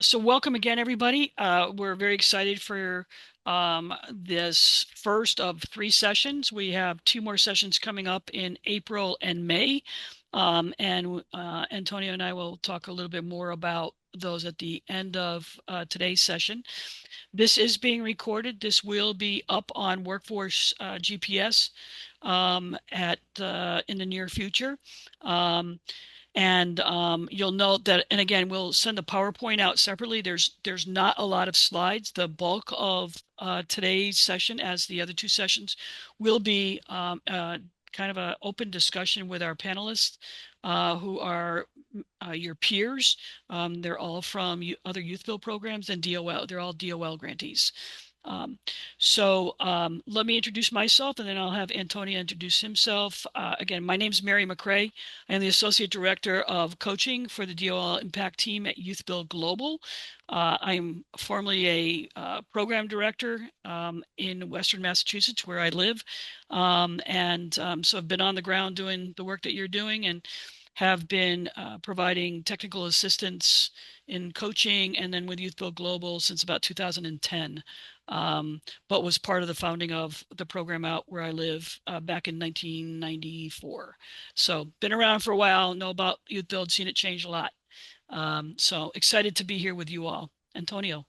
So welcome again, everybody. We're very excited for this first of three sessions. We have two more sessions coming up in April and May. And Antonio and I will talk a little bit more about those at the end of today's session. This is being recorded. This will be up on Workforce GPS at in the near future. And you'll note that, and again, we'll send the PowerPoint out separately. There's not a lot of slides. The bulk of today's session, as the other two sessions, will be kind of an open discussion with our panelists, who are your peers. They're all from other youth build programs and DOL. They're all DOL grantees. Um, Let me introduce myself, and then I'll have Antonia introduce himself. Again, my name is Mary McCrae. I am the Associate Director of Coaching for the DOL Impact Team at Youth Build Global. I'm formerly a Program Director in Western Massachusetts, where I live. So I've been on the ground doing the work that you're doing, and have been providing technical assistance in coaching and then with Youth Build Global since about 2010. But was part of the founding of the program out where I live back in 1994. So been around for a while, know about Youth Build, seen it change a lot. So excited to be here with you all. Antonio.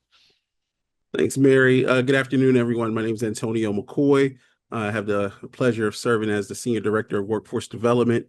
Thanks, Mary. Good afternoon, everyone. My name is Antonio McCoy. I have the pleasure of serving as the Senior Director of Workforce Development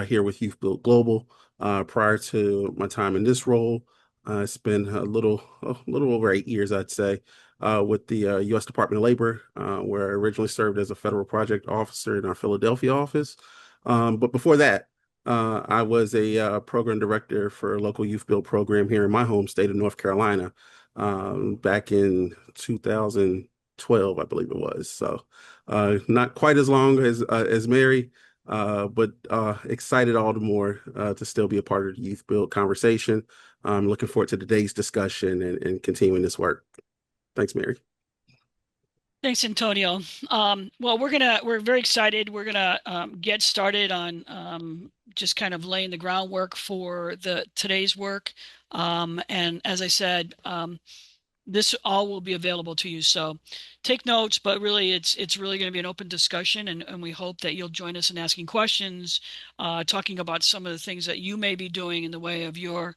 here with Youth Build Global. Prior to my time in this role, I spent a little over 8 years, I'd say, with the U.S. Department of Labor, where I originally served as a federal project officer in our Philadelphia office. But before that, I was a program director for a local youth build program here in my home state of North Carolina back in 2012, I believe it was. So not quite as long as Mary, but excited all the more to still be a part of the Youth Build conversation. I'm looking forward to today's discussion and continuing this work. Thanks, Mary. Thanks, Antonio. Well, we're very excited. We're gonna get started on just kind of laying the groundwork for the today's work. And as I said, this all will be available to you. So take notes, but really it's really going to be an open discussion, and we hope that you'll join us in asking questions, talking about some of the things that you may be doing in the way of your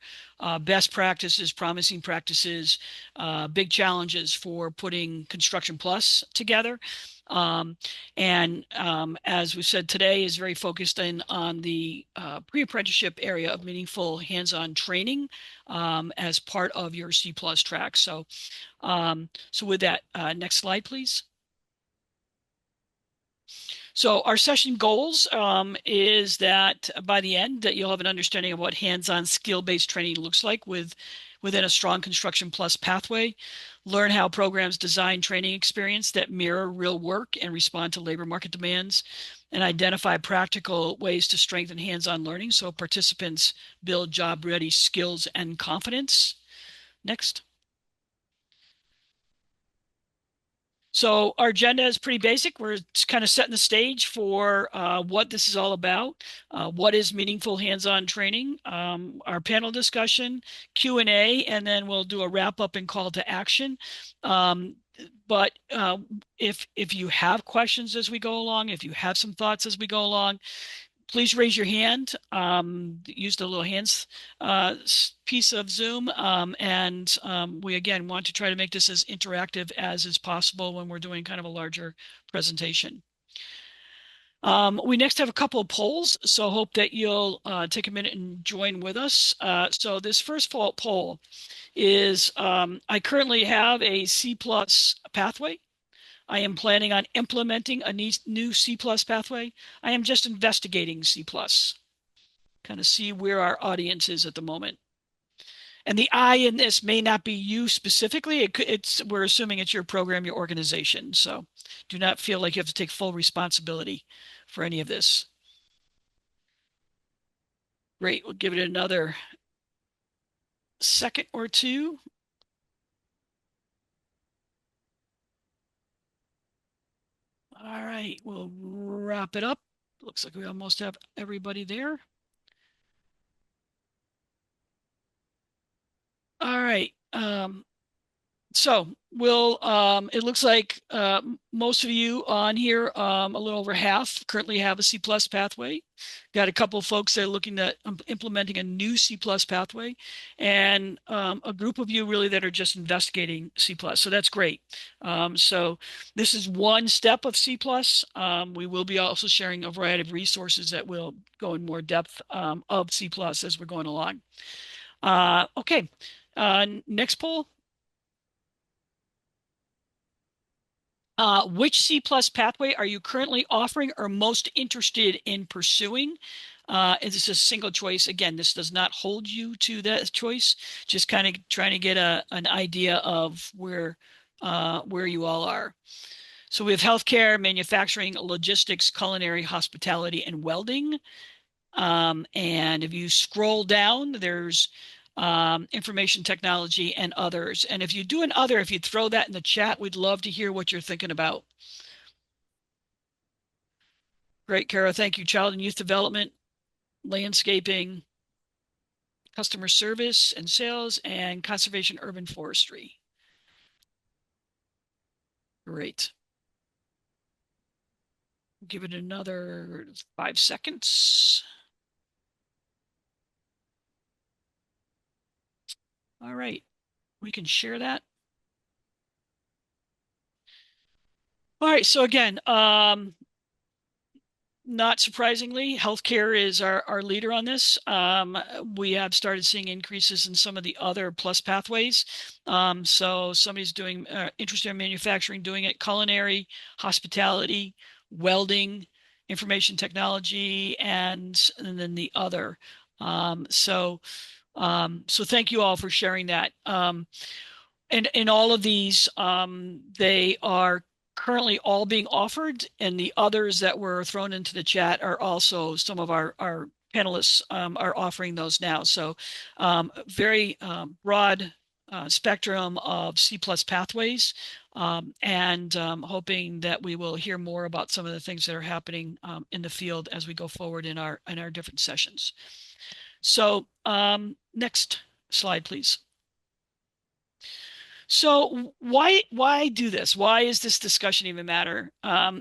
best practices, promising practices, big challenges for putting Construction Plus together. Um, as we said, today is very focused in on the pre-apprenticeship area of meaningful hands-on training as part of your C plus track. So with that, next slide, please. So our session goals is that by the end that you'll have an understanding of what hands-on skill-based training looks like within a strong Construction Plus pathway. Learn how programs design training experience that mirror real work and respond to labor market demands, and identify practical ways to strengthen hands-on learning so participants build job-ready skills and confidence. Next. So our agenda is pretty basic. We're kind of setting the stage for what this is all about. What is meaningful hands-on training? Our panel discussion, Q&A, and then we'll do a wrap-up and call to action. But if you have questions as we go along, if you have some thoughts as we go along, please raise your hand. Use the little hands piece of Zoom. We, again, want to try to make this as interactive as is possible when we're doing kind of a larger presentation. We next have a couple of polls, so hope that you'll take a minute and join with us. So this first poll is, I currently have a C plus pathway. I am planning on implementing a new C plus pathway. I am just investigating C plus. Kind of see where our audience is at the moment. And the I in this may not be you specifically. We're assuming it's your program, your organization. So do not feel like you have to take full responsibility for any of this. Great. We'll give it another second or two. All right, we'll wrap it up. Looks like we almost have everybody there. All right. So it looks like most of you on here, a little over half currently have a C+ pathway. Got a couple of folks that are looking at implementing a new C+ pathway, and a group of you really that are just investigating C+. So that's great. So this is one step of C+. We will be also sharing a variety of resources that will go in more depth of C+ as we're going along. Okay, next poll. Which C+ pathway are you currently offering or most interested in pursuing? It's a single choice. Again, this does not hold you to that choice. Just kind of trying to get an idea of where you all are. So we have healthcare, manufacturing, logistics, culinary, hospitality, and welding. And if you scroll down, there's information technology and others. And if you do an other, if you throw that in the chat, we'd love to hear what you're thinking about. Great, Kara. Thank you. Child and youth development, landscaping, customer service and sales, and conservation urban forestry. Great. Give it another 5 seconds. All right. We can share that. All right. So again, not surprisingly, healthcare is our leader on this. We have started seeing increases in some of the other plus pathways. So somebody's doing interested in manufacturing, doing it, culinary, hospitality, welding, information technology, and then the other. So thank you all for sharing that. And in all of these, they are currently all being offered, and the others that were thrown into the chat are also some of our panelists are offering those now. So very broad spectrum of C+ pathways, and hoping that we will hear more about some of the things that are happening in the field as we go forward in our different sessions. So next slide, please. So why do this? Why is this discussion even matter?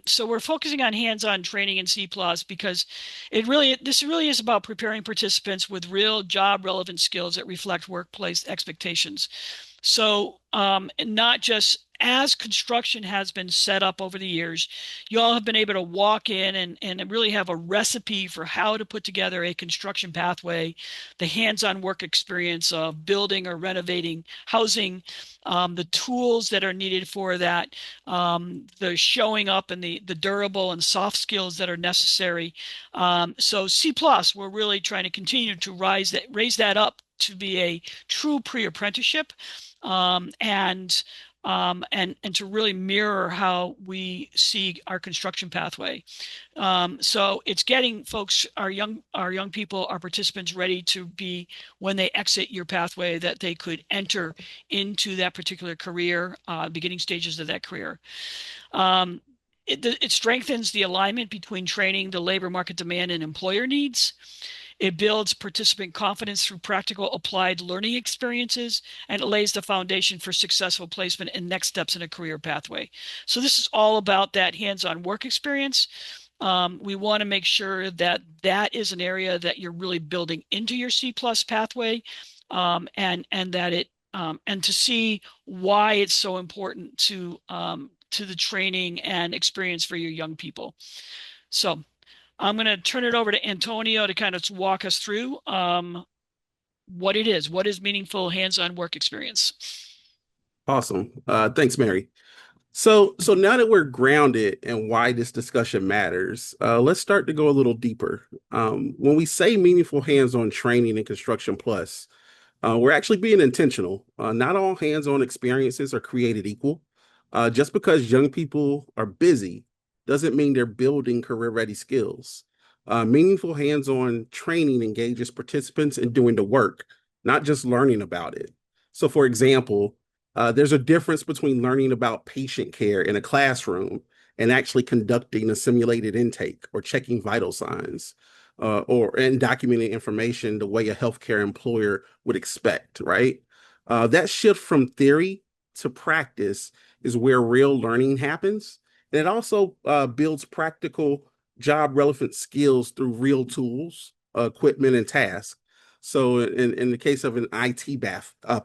So we're focusing on hands-on training in C+ because this really is about preparing participants with real job relevant skills that reflect workplace expectations. So not just as construction has been set up over the years, you all have been able to walk in and really have a recipe for how to put together a construction pathway, the hands-on work experience of building or renovating housing, the tools that are needed for that, the showing up and the durable and soft skills that are necessary. So C+, we're really trying to continue to raise that up to be a true pre-apprenticeship, and to really mirror how we see our construction pathway. So it's getting folks, our young people, our participants ready to be, when they exit your pathway, that they could enter into that particular career, beginning stages of that career. It strengthens the alignment between training, the labor market demand, and employer needs. It builds participant confidence through practical applied learning experiences, and it lays the foundation for successful placement and next steps in a career pathway. So this is all about that hands-on work experience. We want to make sure that that is an area that you're really building into your C+ pathway, and that it and to see why it's so important to the training and experience for your young people. So I'm going to turn it over to Antonio to kind of walk us through what it is. What is meaningful hands-on work experience? Awesome. Thanks, Mary. So now that we're grounded in why this discussion matters, let's start to go a little deeper. When we say meaningful hands-on training in Construction Plus, we're actually being intentional. Not all hands-on experiences are created equal. Just because young people are busy doesn't mean they're building career-ready skills. Meaningful hands-on training engages participants in doing the work, not just learning about it. So, for example, there's a difference between learning about patient care in a classroom and actually conducting a simulated intake or checking vital signs, and documenting information the way a healthcare employer would expect, right? That shift from theory to practice is where real learning happens. And it also builds practical job relevant skills through real tools, equipment, and tasks. So, in the case of an IT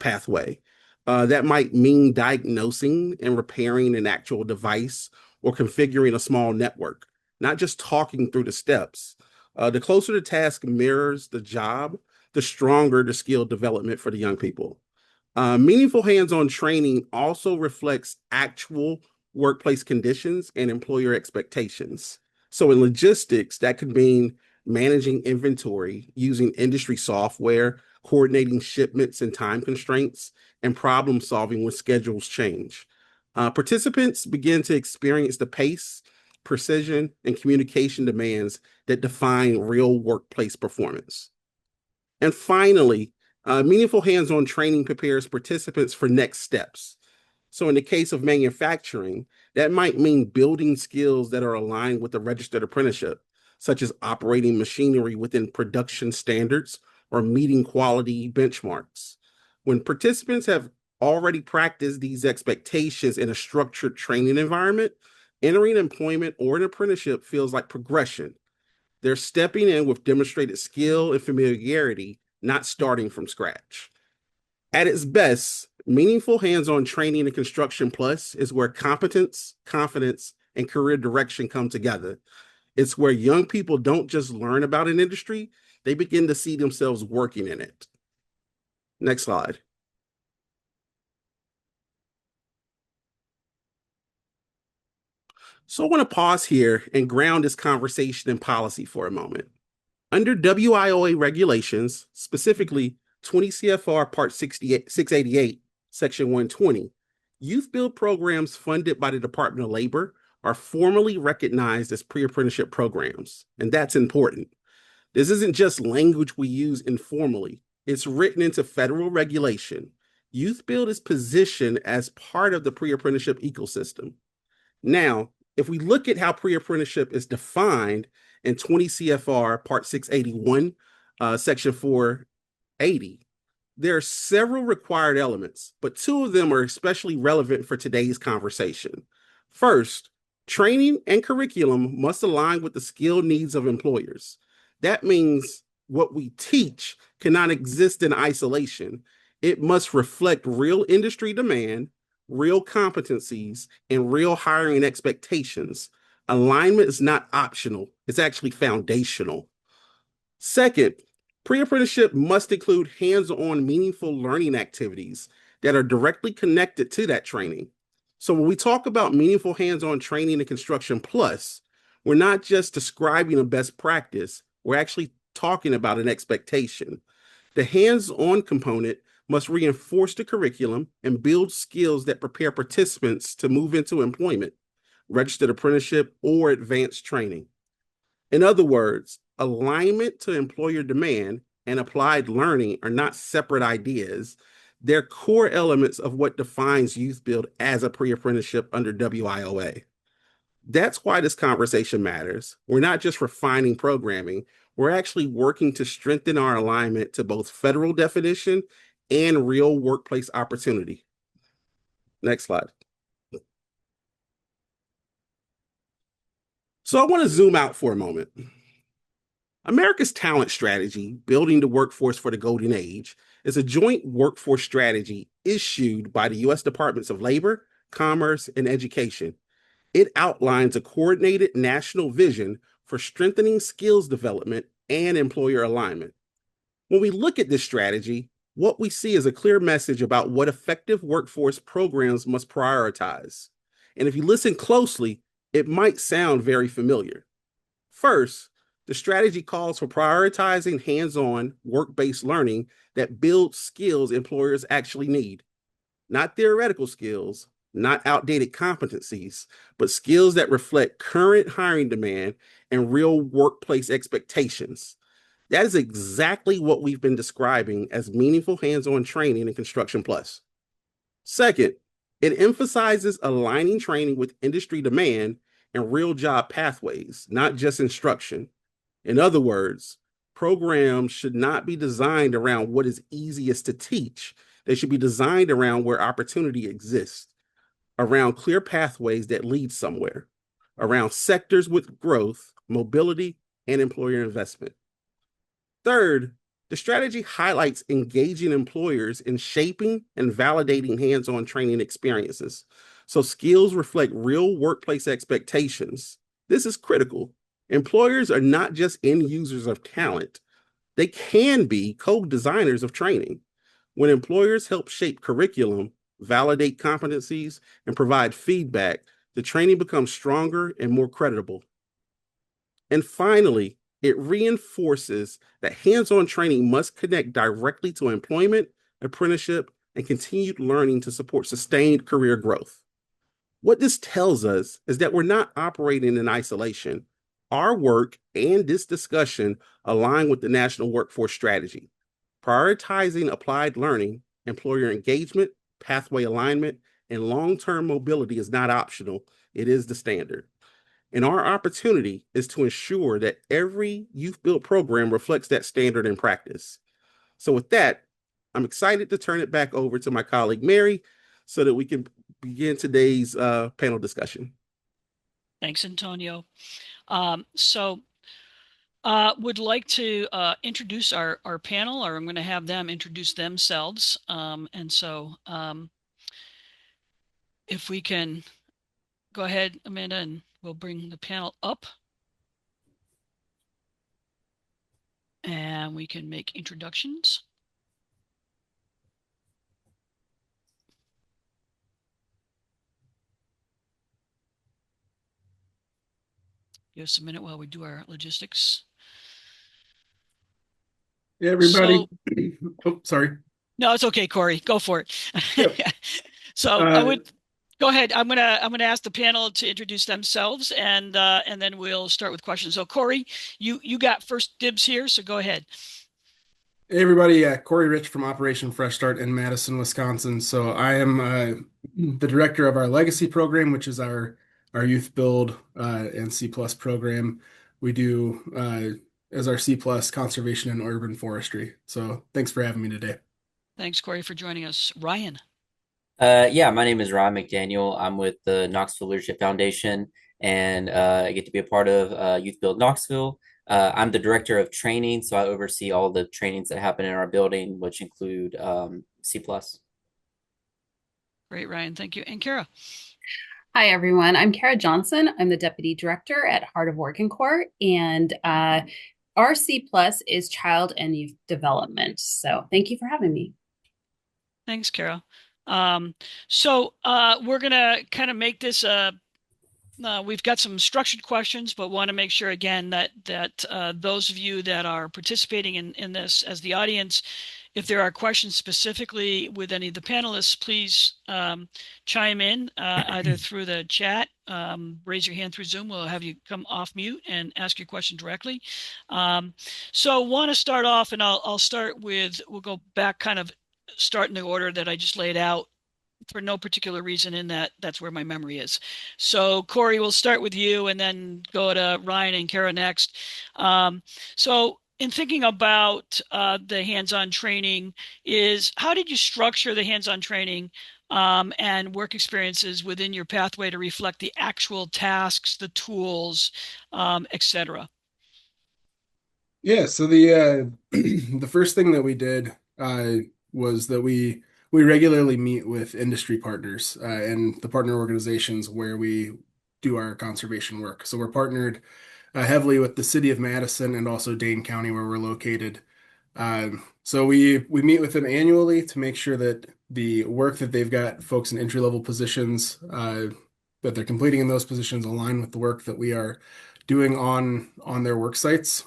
pathway, that might mean diagnosing and repairing an actual device or configuring a small network, not just talking through the steps. The closer the task mirrors the job, the stronger the skill development for the young people. Meaningful hands-on training also reflects actual workplace conditions and employer expectations. So in logistics, that could mean managing inventory, using industry software, coordinating shipments and time constraints, and problem solving when schedules change. Participants begin to experience the pace, precision, and communication demands that define real workplace performance. And finally, meaningful hands-on training prepares participants for next steps. So in the case of manufacturing, that might mean building skills that are aligned with the registered apprenticeship, such as operating machinery within production standards or meeting quality benchmarks. When participants have already practiced these expectations in a structured training environment, entering employment or an apprenticeship feels like progression. They're stepping in with demonstrated skill and familiarity, not starting from scratch. At its best, meaningful hands on training in Construction Plus is where competence, confidence, and career direction come together. It's where young people don't just learn about an industry, they begin to see themselves working in it. Next slide. So I want to pause here and ground this conversation in policy for a moment. Under WIOA regulations, specifically 20 CFR Part 688, Section 120, youth build programs funded by the Department of Labor are formally recognized as pre-apprenticeship programs, and that's important. This isn't just language we use informally, it's written into federal regulation. Youth Build is positioned as part of the pre-apprenticeship ecosystem. Now, if we look at how pre-apprenticeship is defined in 20 CFR Part 681, Section 480, there are several required elements, but two of them are especially relevant for today's conversation. First, training and curriculum must align with the skill needs of employers. That means what we teach cannot exist in isolation. It must reflect real industry demand, real competencies, and real hiring expectations. Alignment is not optional, it's actually foundational. Second, pre apprenticeship must include hands on, meaningful learning activities that are directly connected to that training. So, when we talk about meaningful hands on training in Construction Plus, we're not just describing a best practice, we're actually talking about an expectation. The hands on component must reinforce the curriculum and build skills that prepare participants to move into employment, registered apprenticeship, or advanced training. In other words, alignment to employer demand and applied learning are not separate ideas. They're core elements of what defines Youth Build as a pre apprenticeship under WIOA. That's why this conversation matters. We're not just refining programming, we're actually working to strengthen our alignment to both federal definition and real workplace opportunity. Next slide. So I want to zoom out for a moment. America's talent strategy, building the workforce for the golden age, is a joint workforce strategy issued by the U.S. Departments of Labor, Commerce, and Education. It outlines a coordinated national vision for strengthening skills development and employer alignment. When we look at this strategy, what we see is a clear message about what effective workforce programs must prioritize. And if you listen closely, it might sound very familiar. First, the strategy calls for prioritizing hands on, work based learning that builds skills employers actually need, not theoretical skills, not outdated competencies, but skills that reflect current hiring demand and real workplace expectations. That is exactly what we've been describing as meaningful hands on training in Construction Plus. Second, it emphasizes aligning training with industry demand and real job pathways, not just instruction. In other words, programs should not be designed around what is easiest to teach. They should be designed around where opportunity exists, around clear pathways that lead somewhere, around sectors with growth, mobility, and employer investment. Third, the strategy highlights engaging employers in shaping and validating hands on training experiences. So skills reflect real workplace expectations. This is critical. Employers are not just end users of talent, they can be co designers of training. When employers help shape curriculum, validate competencies, and provide feedback, the training becomes stronger and more credible. And finally, it reinforces that hands on training must connect directly to employment, apprenticeship, and continued learning to support sustained career growth. What this tells us is that we're not operating in isolation. Our work and this discussion align with the National Workforce Strategy, prioritizing applied learning, employer engagement, pathway alignment, and long term mobility is not optional, it is the standard. And our opportunity is to ensure that every Youth Build program reflects that standard in practice. So, with that, I'm excited to turn it back over to my colleague Mary so that we can begin today's panel discussion. Thanks, Antonio. Would like to introduce our panel, or I'm going to have them introduce themselves. If we can go ahead, Amanda, and we'll bring the panel up. And we can make introductions. Give us a minute while we do our logistics. Hey, everybody. Oh, sorry. No, it's okay, Corey. Go for it. Yep. So I would go ahead. I'm gonna ask the panel to introduce themselves, and then we'll start with questions. So Corey, you got first dibs here, so go ahead. Hey, everybody. Corey Rich from Operation Fresh Start in Madison, Wisconsin. So I am the director of our Legacy program, which is our Youth Build and C+ program. We do as our C+ conservation and urban forestry. So thanks for having me today. Thanks, Corey, for joining us. Ryan. Yeah, my name is Ryan McDaniel. I'm with the Knoxville Leadership Foundation, and I get to be a part of Youth Build Knoxville. I'm the director of training, so I oversee all the trainings that happen in our building, which include C+. Great, Ryan. Thank you. And Kara. Hi, everyone. I'm Kara Johnson. I'm the Deputy Director at Heart of Working Corps, and our C+ is Child and Youth Development. So thank you for having me. Thanks, Kara. We're going to kind of make this we've got some structured questions, but want to make sure again that those of you that are participating in this as the audience, if there are questions specifically with any of the panelists, please chime in either through the chat, raise your hand through Zoom. We'll have you come off mute and ask your question directly. So want to start off, and I'll start with, we'll go back kind of start in the order that I just laid out for no particular reason, in that's where my memory is. So Corey, we'll start with you and then go to Ryan and Kara next. So in thinking about the hands-on training, how did you structure the hands-on training and work experiences within your pathway to reflect the actual tasks, the tools, etc.? Yeah, so the the first thing that we did was that we regularly meet with industry partners and the partner organizations where we do our conservation work. So we're partnered heavily with the city of Madison and also Dane County, where we're located. So we meet with them annually to make sure that the work that they've got folks in entry-level positions that they're completing in those positions align with the work that we are doing on their work sites.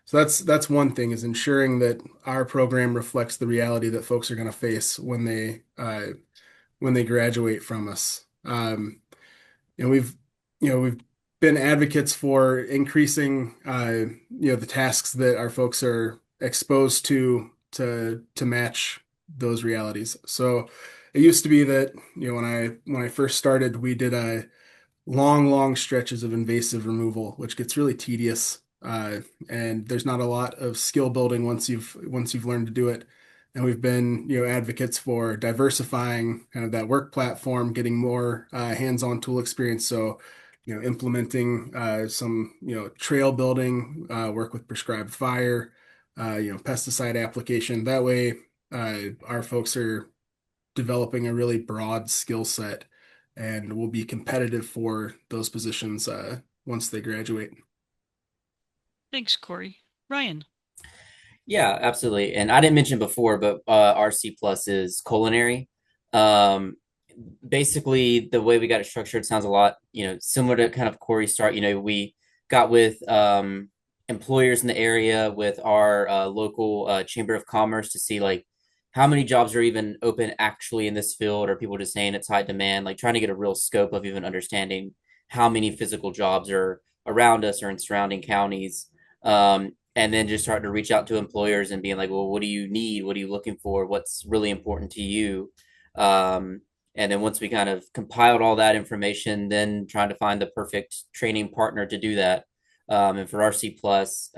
So that's one thing, is ensuring that our program reflects the reality that folks are going to face when they graduate from us. And we've been advocates for increasing the tasks that our folks are exposed to match those realities. So it used to be that when I first started, we did a long stretches of invasive removal, which gets really tedious. And there's not a lot of skill building once you've learned to do it. And we've been, advocates for diversifying kind of that work platform, getting more hands-on tool experience. So, implementing some, trail building, work with prescribed fire, pesticide application. That way, our folks are developing a really broad skill set and will be competitive for those positions once they graduate. Thanks, Corey. Ryan. Yeah, absolutely. And I didn't mention before, but RC Plus is culinary. Um, Basically, the way we got it structured sounds a lot, similar to kind of Corey start. We got with employers in the area with our local chamber of commerce to see like how many jobs are even open actually in this field, or people just saying it's high demand, like trying to get a real scope of even understanding how many physical jobs are around us or in surrounding counties. And then just starting to reach out to employers and being like, well, what do you need? What are you looking for? What's really important to you? Um, and then once we kind of compiled all that information, then trying to find the perfect training partner to do that. And for RC Plus,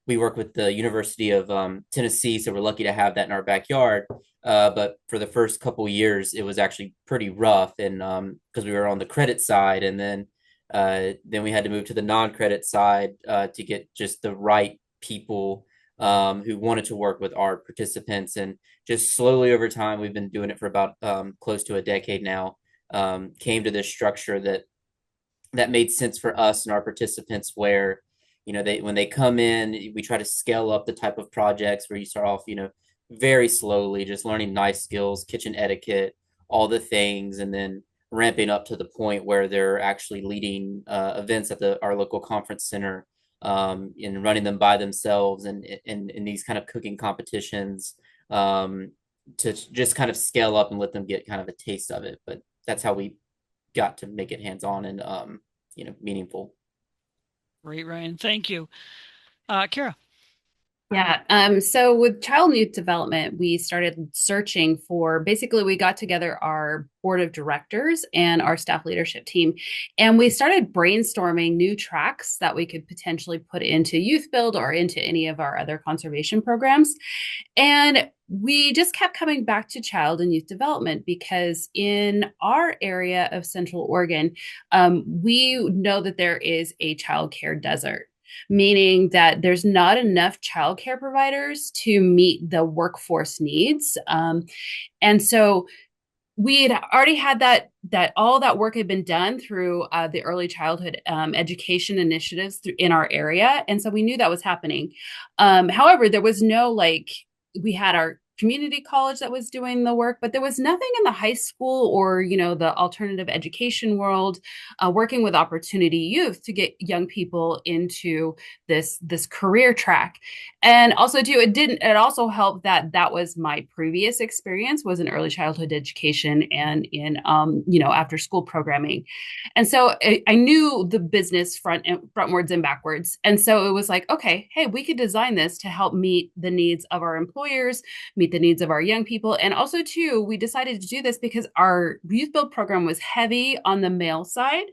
we work with the University of Tennessee, so we're lucky to have that in our backyard. But for the first couple years, it was actually pretty rough, and because we were on the credit side, and then we had to move to the non-credit side to get just the right people who wanted to work with our participants. And just slowly over time, we've been doing it for about close to a decade now, came to this structure that made sense for us and our participants, where when they come in, we try to scale up the type of projects where you start off very slowly, just learning nice skills, kitchen etiquette, all the things, and then ramping up to the point where they're actually leading events at our local conference center, and running them by themselves, and in these kind of cooking competitions, to just kind of scale up and let them get kind of a taste of it. But that's how we got to make it hands-on and meaningful. Great, Ryan. Thank you. Kara. Yeah. So with child and youth development, we started searching for basically, we got together our board of directors and our staff leadership team, and we started brainstorming new tracks that we could potentially put into Youth Build or into any of our other conservation programs. And we just kept coming back to child and youth development because in our area of Central Oregon, we know that there is a childcare desert, meaning that there's not enough childcare providers to meet the workforce needs. And so we had already had that all that work had been done through the early childhood education initiatives in our area. And so we knew that was happening. However, there was no we had our community college that was doing the work, but there was nothing in the high school or the alternative education world working with Opportunity Youth to get young people into this career track. And also too, it also helped that was my previous experience was in early childhood education and in after school programming. And so I knew the business frontwards and backwards. And so it was like, okay, hey, we could design this to help meet the needs of our employers, meet the needs of our young people. And also too, we decided to do this because our Youth Build program was heavy on the male side,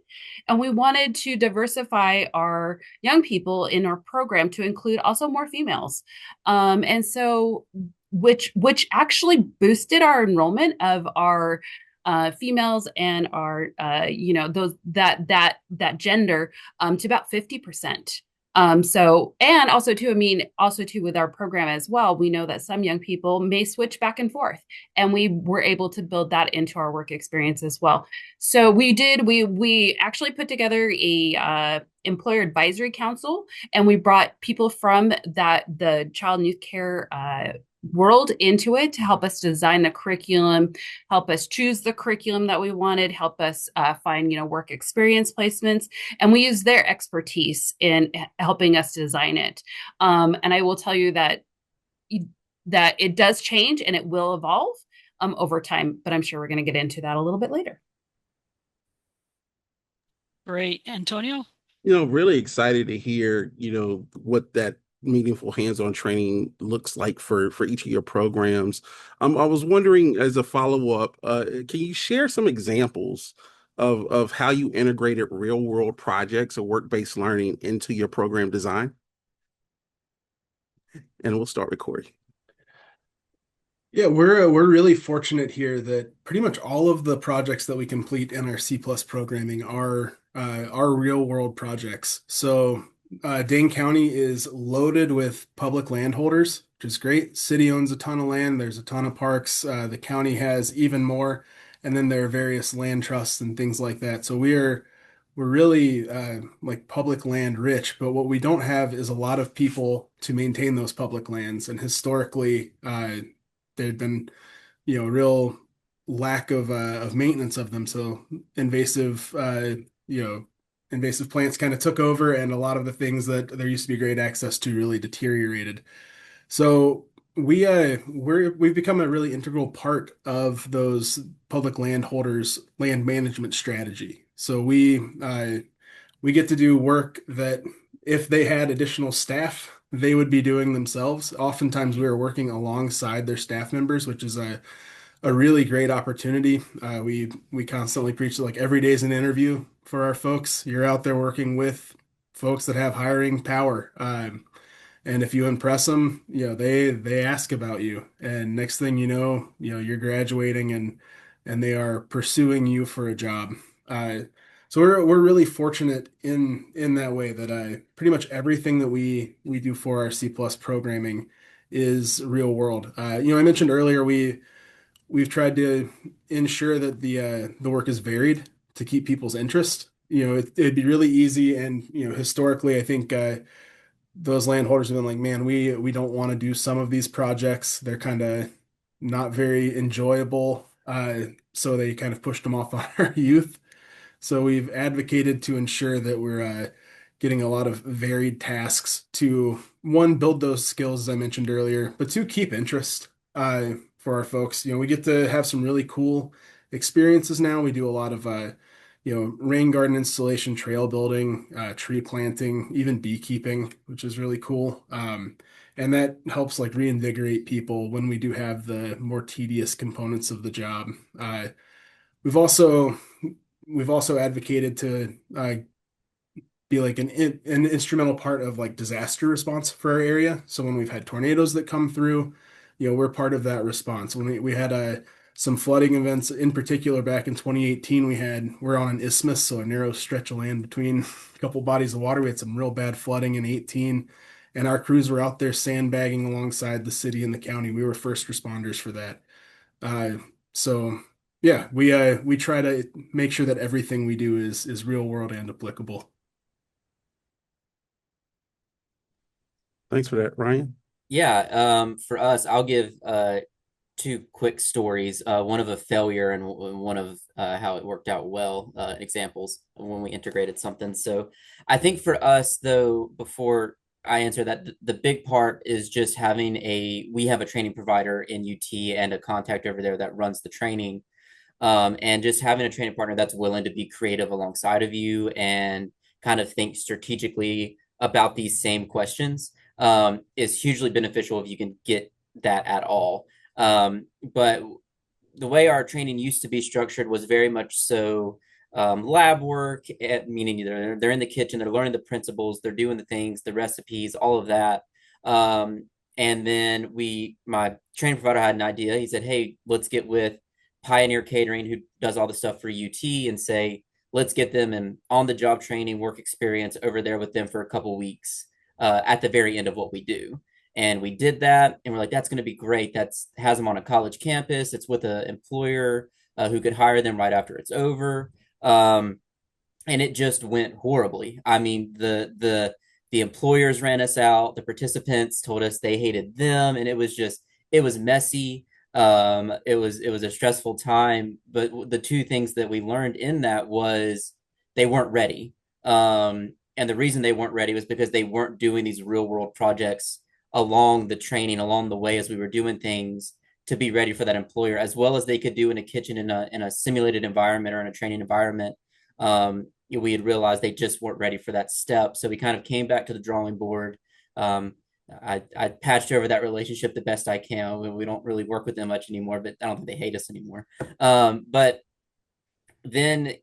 and we wanted to diversify our young people in our program to include also more females. And so which actually boosted our enrollment of our females and our those that gender to about 50%. So, and also too with our program as well, we know that some young people may switch back and forth, and we were able to build that into our work experience as well. So we actually put together a employer advisory council, and we brought people from the child and youth care world into it to help us design the curriculum, help us choose the curriculum that we wanted, help us find work experience placements, and we use their expertise in helping us design it. And I will tell you that it does change and it will evolve over time, but I'm sure we're going to get into that a little bit later. Great. Antonio? Really excited to hear, what that meaningful hands-on training looks like for each of your programs. I was wondering, as a follow-up, can you share some examples of how you integrated real-world projects or work-based learning into your program design? And we'll start recording. Yeah, we're really fortunate here that pretty much all of the projects that we complete in our C plus programming are real world projects. So Dane County is loaded with public landholders, which is great. City owns a ton of land. There's a ton of parks. The county has even more, and then there are various land trusts and things like that. So we're really like public land rich, but what we don't have is a lot of people to maintain those public lands. And historically, there'd been, real lack of maintenance of them. So invasive, you know, invasive plants kind of took over, and a lot of the things that there used to be great access to really deteriorated. So we've become a really integral part of those public landholders' land management strategy. So we get to do work that if they had additional staff, they would be doing themselves. Oftentimes, we are working alongside their staff members, which is a really great opportunity. We constantly preach like every day is an interview for our folks. You're out there working with folks that have hiring power. And if you impress them, they ask about you, and next thing you're graduating and they are pursuing you for a job. Uh, so we're really fortunate in that way that pretty much everything that we do for our C plus programming is real world. I mentioned earlier we've tried to ensure that the work is varied to keep people's interest. It'd be really easy, and historically, I think those landholders have been like, man, we don't want to do some of these projects. They're kind of not very enjoyable, so they kind of pushed them off on our youth. So we've advocated to ensure that we're getting a lot of varied tasks to, one, build those skills as I mentioned earlier, but two, keep interest for our folks. We get to have some really cool experiences now. We do a lot of rain garden installation, trail building, tree planting, even beekeeping, which is really cool. And that helps like reinvigorate people when we do have the more tedious components of the job. We've also we've also advocated to be like an instrumental part of like disaster response for our area. So when we've had tornadoes that come through, we're part of that response. When we had some flooding events in particular back in 2018, we're on an isthmus, so a narrow stretch of land between a couple bodies of water. We had some real bad flooding in 18, and our crews were out there sandbagging alongside the city and the county. We were first responders for that. So yeah, we try to make sure that everything we do is real world and applicable. Thanks for that, Ryan. Yeah, for us, I'll give two quick stories. One of a failure and one of how it worked out well. Examples when we integrated something. So I think for us, though, before I answer that, the big part is just we have a training provider in UT and a contact over there that runs the training. And just having a training partner that's willing to be creative alongside of you and kind of think strategically about these same questions is hugely beneficial if you can get that at all. But the way our training used to be structured was very much so lab work, meaning they're in the kitchen, they're learning the principles, they're doing the things, the recipes, all of that. And then my training provider had an idea. He said, hey, let's get with Pioneer Catering, who does all the stuff for UT, and say, let's get them an on-the-job training work experience over there with them for a couple weeks at the very end of what we do. And we did that, and we're like, that's going to be great. Has them on a college campus. It's with an employer who could hire them right after it's over. And it just went horribly. I mean, the employers ran us out. The participants told us they hated them, and it was messy. It was a stressful time, but the two things that we learned in that was they weren't ready. And the reason they weren't ready was because they weren't doing these real world projects along the training, along the way as we were doing things to be ready for that employer, as well as they could do in a kitchen in a simulated environment or in a training environment. We had realized they just weren't ready for that step. So we kind of came back to the drawing board. I patched over that relationship the best I can. We don't really work with them much anymore, but I don't think they hate us anymore. But then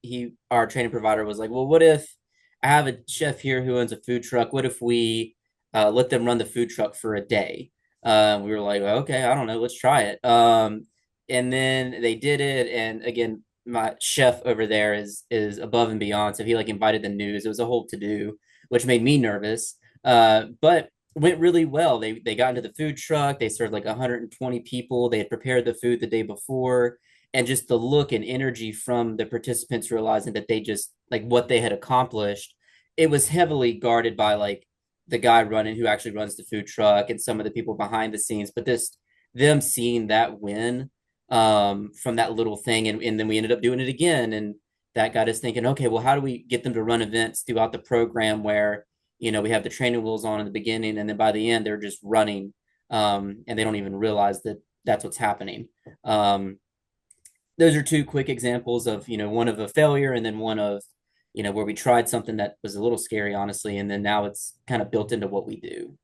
our training provider was like, well, what if I have a chef here who owns a food truck? What if we let them run the food truck for a day? We were like, okay, I don't know, let's try it. And then they did it, and again, my chef over there is above and beyond. So he like invited the news. It was a whole to do, which made me nervous. But went really well. They got into the food truck. They served like 120 people. They had prepared the food the day before, and just the look and energy from the participants realizing that they just like what they had accomplished. It was heavily guarded by like the guy running who actually runs the food truck and some of the people behind the scenes, but this them seeing that win from that little thing, and then we ended up doing it again, and that got us thinking, okay, well, how do we get them to run events throughout the program where we have the training wheels on in the beginning, and then by the end they're just running, and they don't even realize that that's what's happening. Those are two quick examples of one of a failure, and then one of where we tried something that was a little scary, honestly, and then now it's kind of built into what we do.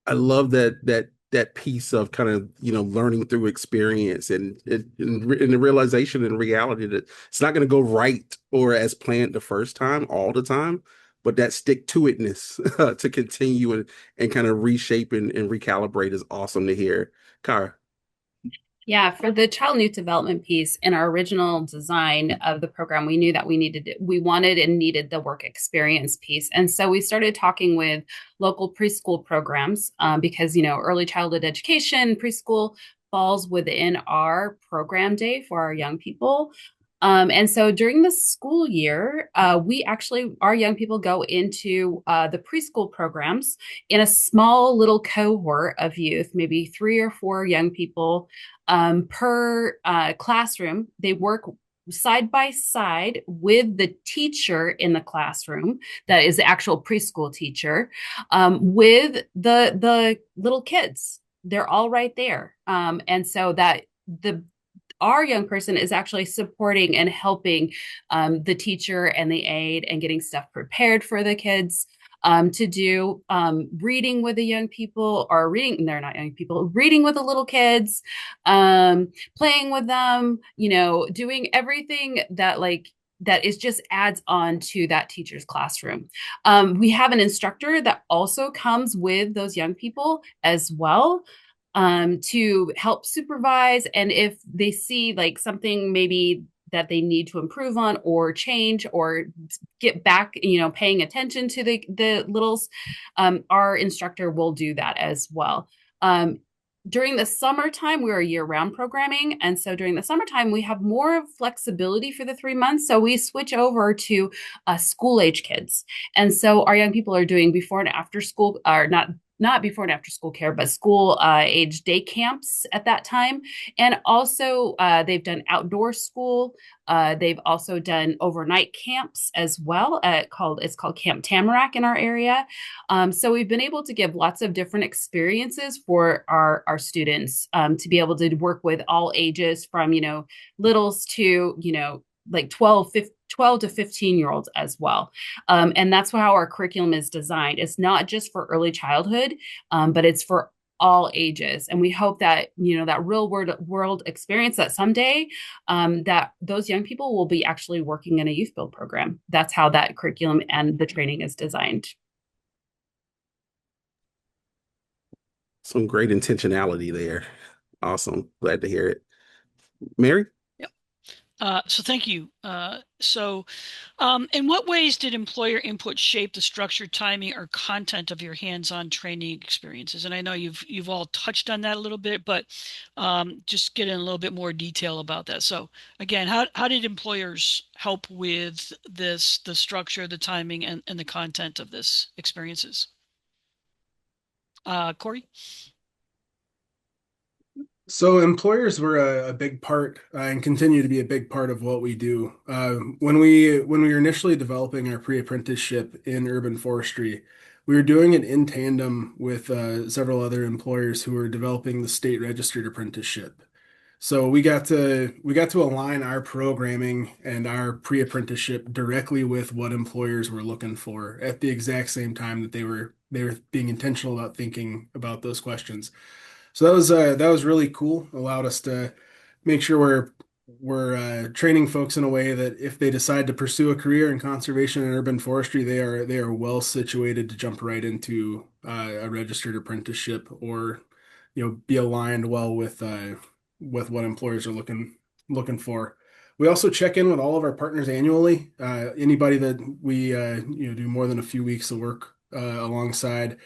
I love that piece of kind of learning through experience and the realization and reality that it's not going to go right or as planned the first time all the time, but that stick to itness to continue and kind of reshape and recalibrate is awesome to hear. Kara. Yeah, for the child youth development piece in our original design of the program, we knew that we wanted and needed the work experience piece. And so we started talking with local preschool programs because, early childhood education, preschool falls within our program day for our young people. And so during the school year, our young people go into the preschool programs in a small little cohort of youth, maybe 3 or 4 young people per classroom. They work side by side with the teacher in the classroom that is the actual preschool teacher with the little kids. They're all right there. And so that our young person is actually supporting and helping the teacher and the aide and getting stuff prepared for the kids to do reading with the young people, or reading, they're not young people, reading with the little kids, playing with them, doing everything that is just adds on to that teacher's classroom. We have an instructor that also comes with those young people as well to help supervise. And if they see like something maybe that they need to improve on or change or get back, paying attention to the littles, our instructor will do that as well. During the summertime, we're a year-round programming. And so during the summertime, we have more flexibility for the 3 months. So we switch over to school-age kids. And so our young people are doing before and after school, or not before and after school care, but school age day camps at that time. And also they've done outdoor school. They've also done overnight camps as well. It's called Camp Tamarack in our area. So we've been able to give lots of different experiences for our students to be able to work with all ages from, littles to, like 12 to 15-year-olds as well. And that's how our curriculum is designed. It's not just for early childhood, but it's for all ages. And we hope that, that real world experience, that someday that those young people will be actually working in a youth build program. That's how that curriculum and the training is designed. Some great intentionality there. Awesome. Glad to hear it. Mary? So thank you. In what ways did employer input shape the structure, timing, or content of your hands-on training experiences? And I know you've all touched on that a little bit, but just get in a little bit more detail about that. So again, how did employers help with the structure, the timing, and the content of this experiences? Corey? So employers were a big part and continue to be a big part of what we do. When we were initially developing our pre-apprenticeship in urban forestry, we were doing it in tandem with several other employers who were developing the state registered apprenticeship. So we got to align our programming and our pre-apprenticeship directly with what employers were looking for at the exact same time that they were being intentional about thinking about those questions. So that was really cool. Allowed us to make sure we're we're training folks in a way that if they decide to pursue a career in conservation and urban forestry, they are well situated to jump right into a registered apprenticeship, or be aligned well with what employers are looking for. We also check in with all of our partners annually. Anybody that we do more than a few weeks of work alongside,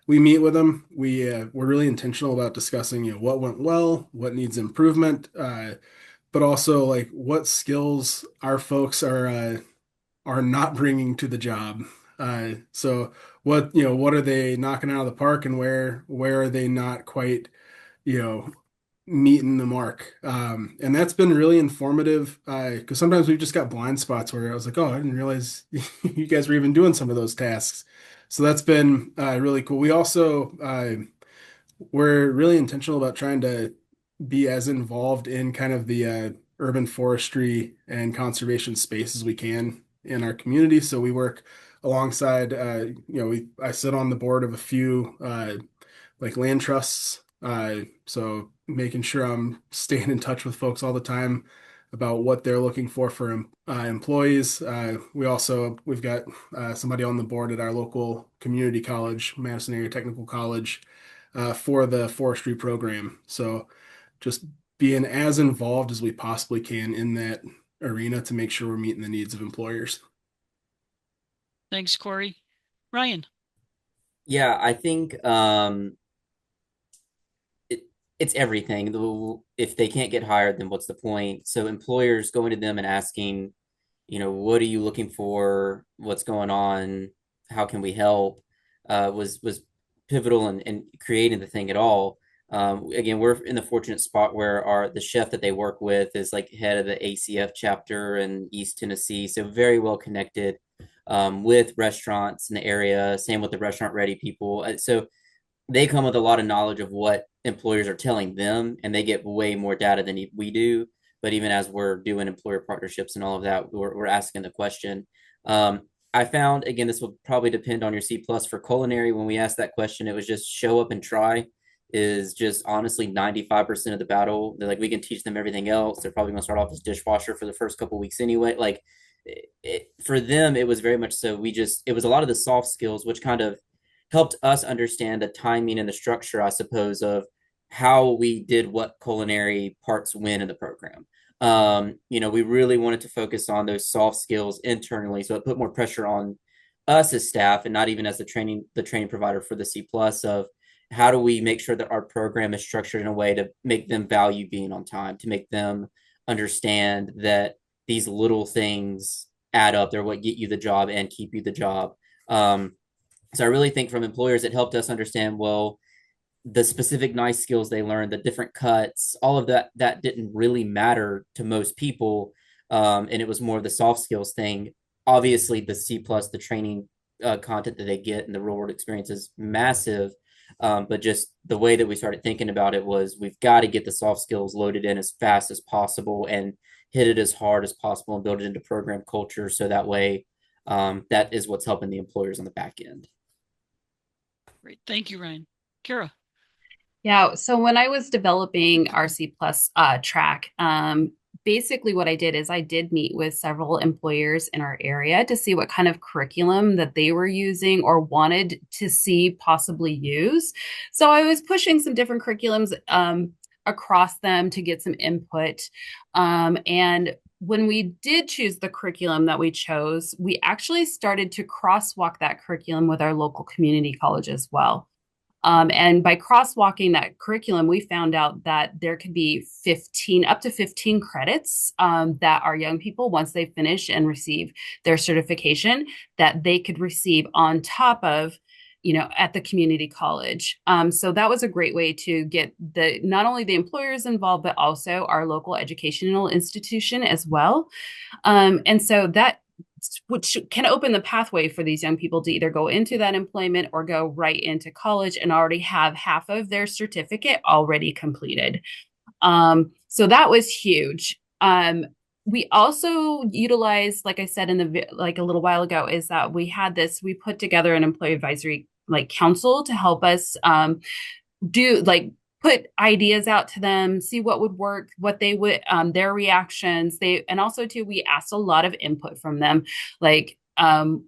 we meet with them. We're really intentional about discussing what went well, what needs improvement, but also like what skills our folks are not bringing to the job. So what are they knocking out of the park, and where are they not quite you know meeting the mark? And that's been really informative, because sometimes we've just got blind spots where I was like, oh, I didn't realize you guys were even doing some of those tasks. So that's been really cool. We're really intentional about trying to be as involved in kind of the urban forestry and conservation space as we can in our community. So we work alongside, I sit on the board of a few like land trusts. So making sure I'm staying in touch with folks all the time about what they're looking for employees. We've got somebody on the board at our local community college, Madison Area Technical College, for the forestry program. So just being as involved as we possibly can in that arena to make sure we're meeting the needs of employers. Thanks, Corey. Ryan. Yeah, I think it's everything. If they can't get hired, then what's the point? So employers going to them and asking, what are you looking for? What's going on? How can we help? Was pivotal in creating the thing at all. Again, we're in the fortunate spot where the chef that they work with is like head of the ACF chapter in East Tennessee, so very well connected with restaurants in the area. Same with the restaurant ready people. So they come with a lot of knowledge of what employers are telling them, and they get way more data than we do. But even as we're doing employer partnerships and all of that, we're asking the question. I found, again, this will probably depend on your C plus for culinary. When we asked that question, it was just show up and try is just honestly 95% of the battle. They're like, we can teach them everything else. They're probably going to start off as dishwasher for the first couple of weeks anyway. Like for them, it was very much so. It was a lot of the soft skills, which kind of helped us understand the timing and the structure, I suppose, of how we did what culinary parts when in the program. We really wanted to focus on those soft skills internally, so it put more pressure on us as staff, and not even as the training provider for the C plus, of how do we make sure that our program is structured in a way to make them value being on time, to make them understand that these little things add up. They're what get you the job and keep you the job. So I really think from employers, it helped us understand, well, the specific nice skills they learned, the different cuts, all of that didn't really matter to most people. And it was more of the soft skills thing. Obviously, the C plus, the training content that they get and the real world experience is massive. But just the way that we started thinking about it was, we've got to get the soft skills loaded in as fast as possible and hit it as hard as possible and build it into program culture. So that way, that is what's helping the employers on the back end. Great. Thank you, Ryan. Kara. Yeah, so when I was developing our C plus track, basically what I did is I did meet with several employers in our area to see what kind of curriculum that they were using or wanted to see possibly use. So I was pushing some different curriculums across them to get some input. And when we did choose the curriculum that we chose, we actually started to crosswalk that curriculum with our local community college as well. And by crosswalking that curriculum, we found out that there could be up to 15 credits that our young people, once they finish and receive their certification, that they could receive on top of, at the community college. So that was a great way to get not only the employers involved, but also our local educational institution as well. And so that, which can open the pathway for these young people to either go into that employment or go right into college and already have half of their certificate already completed. So that was huge. We also utilized, like I said like a little while ago, is that we put together an employee advisory council to help us do put ideas out to them, see what would work, what they would, their reactions. And also too, we asked a lot of input from them, like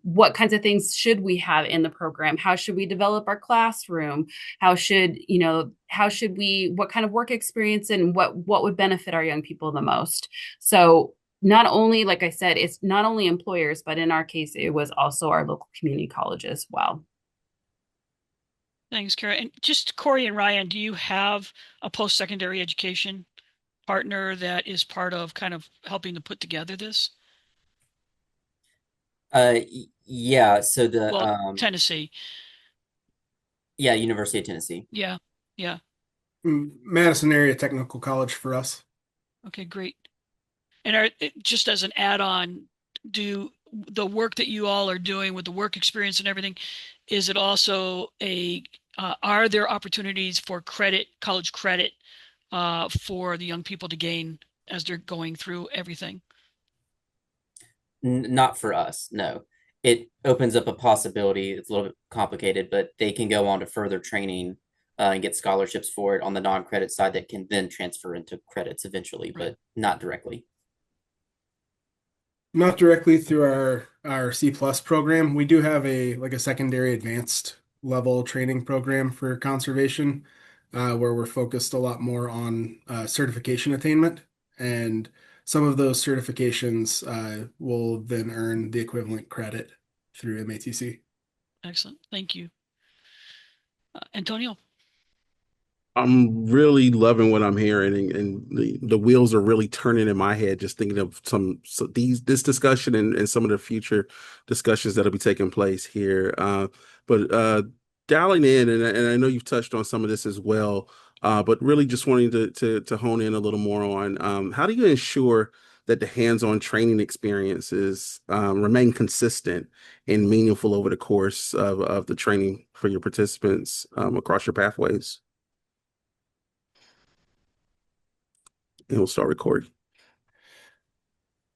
what kinds of things should we have in the program? How should we develop our classroom? What kind of work experience and what would benefit our young people the most? So not only, like I said, it's not only employers, but in our case, it was also our local community college as well. Thanks, Kara. And just Corey and Ryan, do you have a post-secondary education partner that is part of kind of helping to put together this? Yeah. So Tennessee. Yeah, University of Tennessee. Yeah. Yeah. Madison Area Technical College for us. Okay, great. And just as an add-on, do the work that you all are doing with the work experience and everything, is it also are there opportunities for college credit, for the young people to gain as they're going through everything? Not for us, no. It opens up a possibility. It's a little bit complicated, but they can go on to further training and get scholarships for it on the non-credit side that can then transfer into credits eventually, but not directly. Not directly through our C plus program. We do have a secondary advanced level training program for conservation, where we're focused a lot more on certification attainment, and some of those certifications will then earn the equivalent credit through MATC. Excellent. Thank you. Antonio? I'm really loving what I'm hearing, and the wheels are really turning in my head just thinking of this discussion and some of the future discussions that'll be taking place here. But dialing in, and I know you've touched on some of this as well, but really just wanting to hone in a little more on how do you ensure that the hands-on training experiences remain consistent and meaningful over the course of the training for your participants across your pathways? And we'll start recording.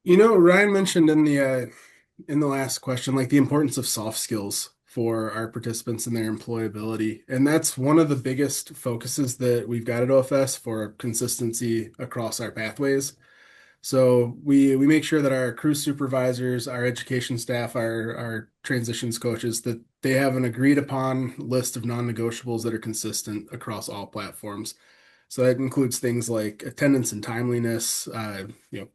Ryan mentioned in the last question, like the importance of soft skills for our participants and their employability. And that's one of the biggest focuses that we've got at OFS for consistency across our pathways. So we make sure that our crew supervisors, our education staff, our transitions coaches, that they have an agreed upon list of non-negotiables that are consistent across all platforms. So that includes things like attendance and timeliness,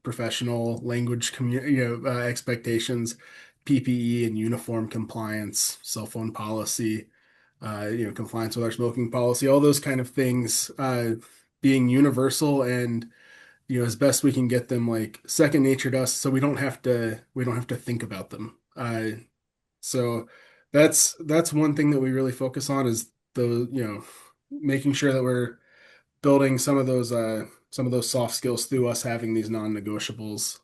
professional language, expectations, PPE and uniform compliance, cell phone policy, compliance with our smoking policy, all those kind of things, being universal and, as best we can get them like second nature to us, so we don't have to think about them. So that's one thing that we really focus on is making sure that we're building some of those soft skills through us having these non-negotiables.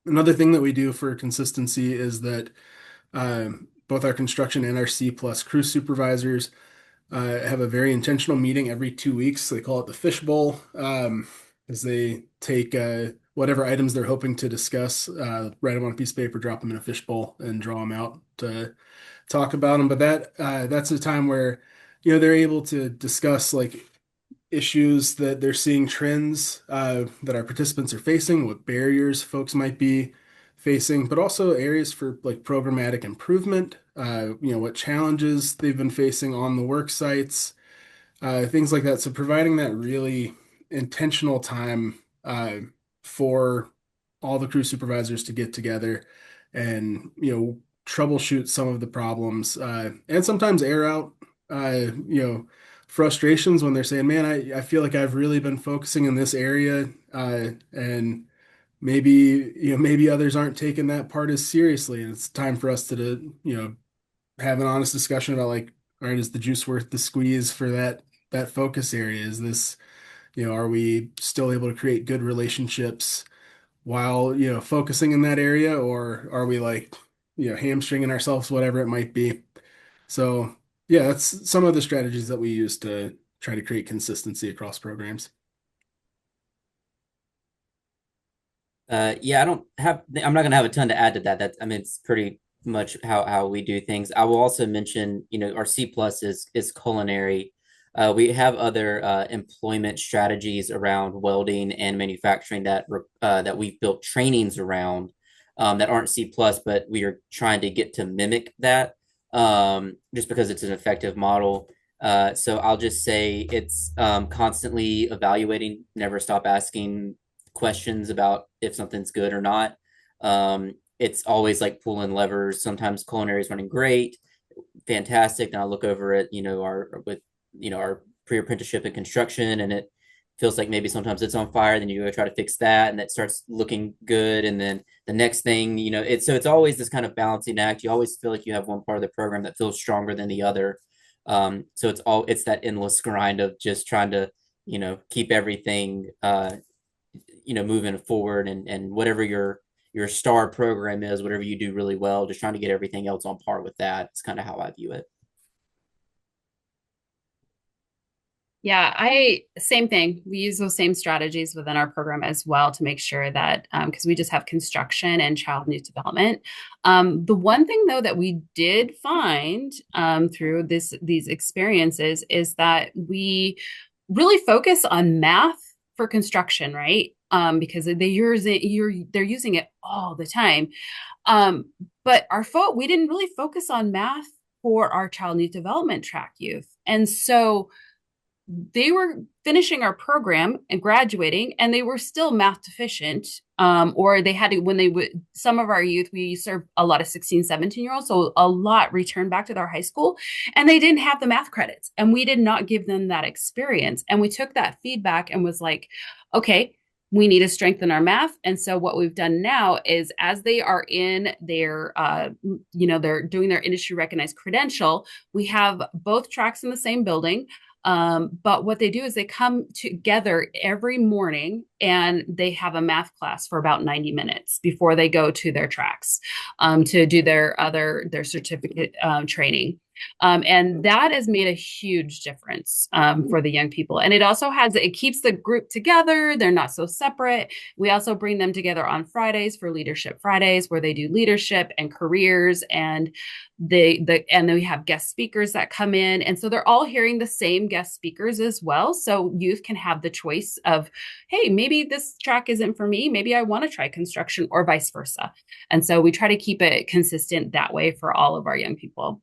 Another thing that we do for consistency is that both our construction and our C plus crew supervisors have a very intentional meeting every 2 weeks. They call it the fishbowl, as they take whatever items they're hoping to discuss, write them on a piece of paper, drop them in a fishbowl, and draw them out to talk about them. But that's a time where they're able to discuss like issues that they're seeing, trends that our participants are facing, what barriers folks might be facing, but also areas for like programmatic improvement, what challenges they've been facing on the work sites, things like that. So providing that really intentional time for all the crew supervisors to get together and, troubleshoot some of the problems, and sometimes air out, frustrations when they're saying, man, I feel like I've really been focusing in this area, and maybe others aren't taking that part as seriously. And it's time for us to, have an honest discussion about like, all right, is the juice worth the squeeze for that focus area? Is this, are we still able to create good relationships while, focusing in that area, or are we like, hamstringing ourselves, whatever it might be? So yeah, that's some of the strategies that we use to try to create consistency across programs. Yeah, I'm not going to have a ton to add to that. I mean, it's pretty much how we do things. I will also mention, our C plus is culinary. We have other employment strategies around welding and manufacturing that we've built trainings around that aren't C plus, but we are trying to get to mimic that just because it's an effective model. So I'll just say it's constantly evaluating, never stop asking questions about if something's good or not. It's always like pulling levers. Sometimes culinary is running great, fantastic. Then I look over at, our pre-apprenticeship and construction, and it feels like maybe sometimes it's on fire. Then you go try to fix that, and that starts looking good. And then the next thing, it's always this kind of balancing act. You always feel like you have one part of the program that feels stronger than the other. So it's that endless grind of just trying to, keep everything, moving forward, and whatever your star program is, whatever you do really well, just trying to get everything else on par with that. It's kind of how I view it. Yeah, same thing. We use those same strategies within our program as well to make sure that because we just have construction and child and youth development. The one thing though that we did find through these experiences is that we really focus on math for construction, right? Because they're using it all the time. But we didn't really focus on math for our child and youth development track youth, and so they were finishing our program and graduating, and they were still math deficient. Or they had to, when they would, some of our youth, we serve a lot of 16, 17-year-olds. So a lot returned back to their high school and they didn't have the math credits. And we did not give them that experience. And we took that feedback and was like, okay, we need to strengthen our math. And so what we've done now is as they are in their, they're doing their industry recognized credential, we have both tracks in the same building. But what they do is they come together every morning and they have a math class for about 90 minutes before they go to their tracks to do their certificate training. And that has made a huge difference for the young people. And it keeps the group together. They're not so separate. We also bring them together on Fridays for Leadership Fridays, where they do leadership and careers, and and then we have guest speakers that come in. And so they're all hearing the same guest speakers as well. So youth can have the choice of, hey, maybe this track isn't for me. Maybe I want to try construction, or vice versa. And so we try to keep it consistent that way for all of our young people.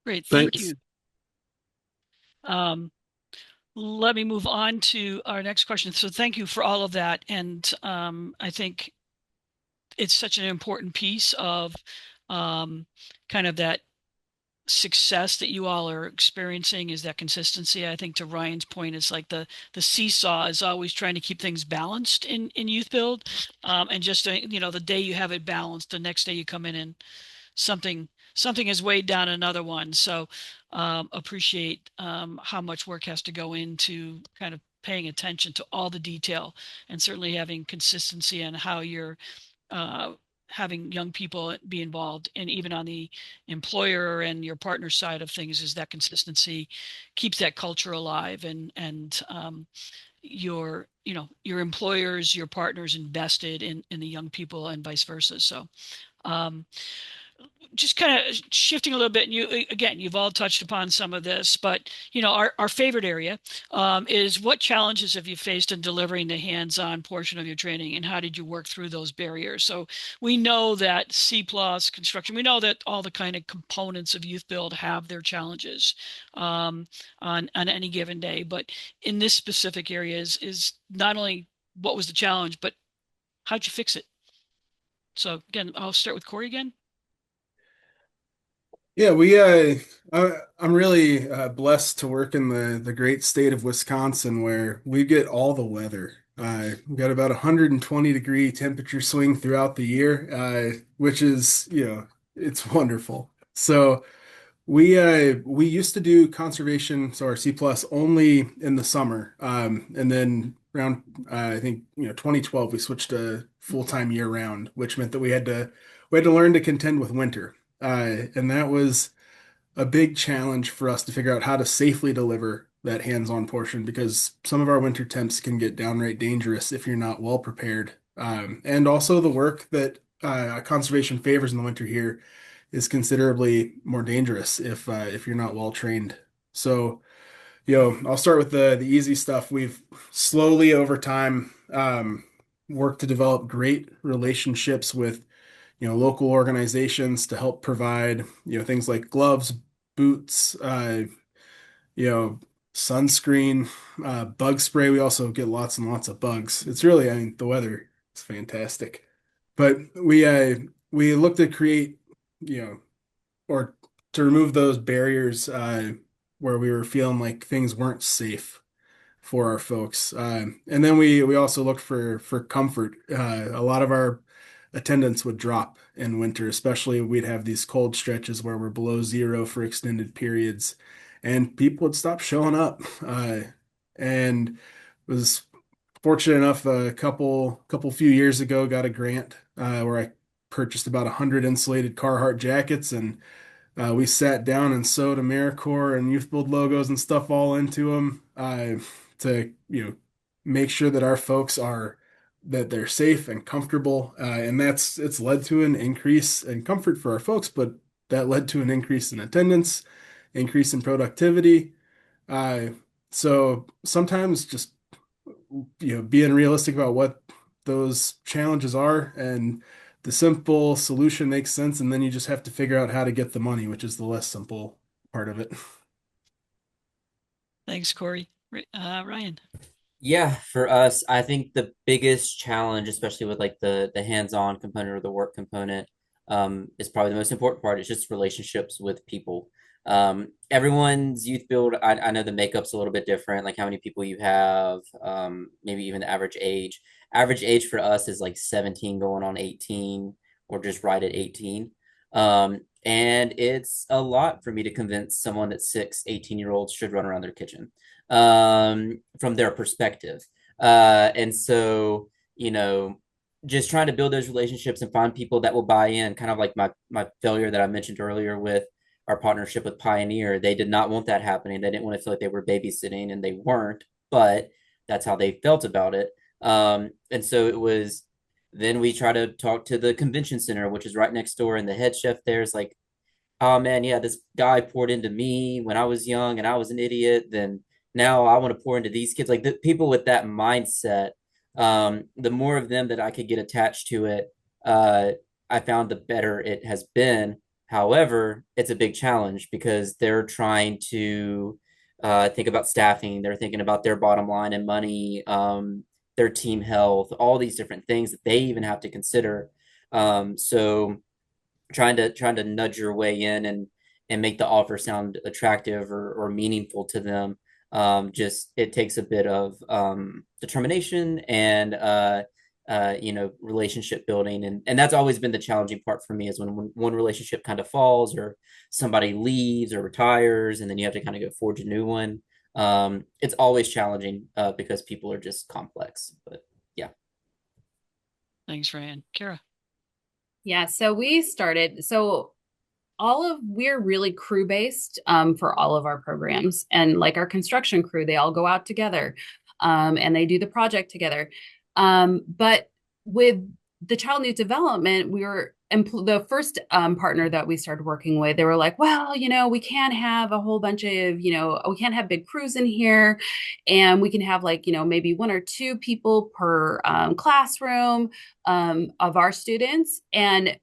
Great, thank Thanks. you. Let me move on to our next question. So thank you for all of that. And I think it's such an important piece of kind of that success that you all are experiencing, is that consistency. I think to Ryan's point, is like the seesaw is always trying to keep things balanced in youth build. And just, the day you have it balanced, the next day you come in and something is weighed down another one. So appreciate how much work has to go into kind of paying attention to all the detail, and certainly having consistency on how you're having young people be involved. And even on the employer and your partner side of things, is that consistency keeps that culture alive, and your employers, your partners invested in the young people, and vice versa. So just kind of shifting a little bit, and you've all touched upon some of this, but our favorite area is, what challenges have you faced in delivering the hands-on portion of your training, and how did you work through those barriers? So we know that C+ construction, we know that all the kind of components of youth build have their challenges on any given day, but in this specific area is not only what was the challenge, but how'd you fix it? So again, I'll start with Corey again. Yeah, I'm really blessed to work in the great state of Wisconsin, where we get all the weather. We've got about 120-degree temperature swing throughout the year, which is, it's wonderful. So we used to do conservation, so our C+ only in the summer, and then around I think 2012 we switched to full-time year round, which meant that we had to learn to contend with winter. And that was a big challenge for us to figure out how to safely deliver that hands-on portion, because some of our winter temps can get downright dangerous if you're not well prepared. And also the work that conservation favors in the winter here is considerably more dangerous if you're not well trained. So, I'll start with the easy stuff. We've slowly over time worked to develop great relationships with local organizations to help provide things like gloves, boots, you know, sunscreen, bug spray. We also get lots and lots of bugs. It's really, I mean, the weather is fantastic. But we look to create, or to remove those barriers where we were feeling like things weren't safe for our folks. And then we also look for comfort. A lot of our attendance would drop in winter, especially we'd have these cold stretches where we're below zero for extended periods, and people would stop showing up. And was fortunate enough a couple few years ago got a grant where I purchased about 100 insulated Carhartt jackets, and we sat down and sewed AmeriCorps and Youth Build logos and stuff all into them to make sure that our folks are that they're safe and comfortable, and it's led to an increase in comfort for our folks, but that led to an increase in attendance, increase in productivity. Uh, so sometimes just being realistic about what those challenges are, and the simple solution makes sense, and then you just have to figure out how to get the money, which is the less simple part of it. Thanks, Corey. Ryan. Yeah, for us, I think the biggest challenge, especially with like the hands-on component or the work component, is probably the most important part. It's just relationships with people. Everyone's youth build, I know the makeup's a little bit different, like how many people you have, maybe even the average age. Average age for us is like 17 going on 18, or just right at 18. And it's a lot for me to convince someone that 18-year-olds should run around their kitchen from their perspective. And so, just trying to build those relationships and find people that will buy in, kind of like my failure that I mentioned earlier with our partnership with Pioneer. They did not want that happening. They didn't want to feel like they were babysitting, and they weren't, but that's how they felt about it. And so it was, then we try to talk to the convention center, which is right next door, and the head chef there is like, oh man, yeah, this guy poured into me when I was young and I was an idiot. Then now I want to pour into these kids. Like the people with that mindset, the more of them that I could get attached to it, I found the better it has been. However, it's a big challenge because they're trying to think about staffing. They're thinking about their bottom line and money, their team health, all these different things that they even have to consider. So trying to nudge your way in and make the offer sound attractive or meaningful to them. Just it takes a bit of determination and relationship building, and that's always been the challenging part for me, is when one relationship kind of falls, or somebody leaves or retires, and then you have to kind of go forge a new one. It's always challenging because people are just complex. But yeah. Thanks, Ryan. Kara. Yeah, so we're really crew based for all of our programs, and like our construction crew, they all go out together and they do the project together. But with the child and youth development, we were the first partner that we started working with. They were like, well, we can't have a whole bunch of, we can't have big crews in here, and we can have like, maybe one or two people per classroom of our students. And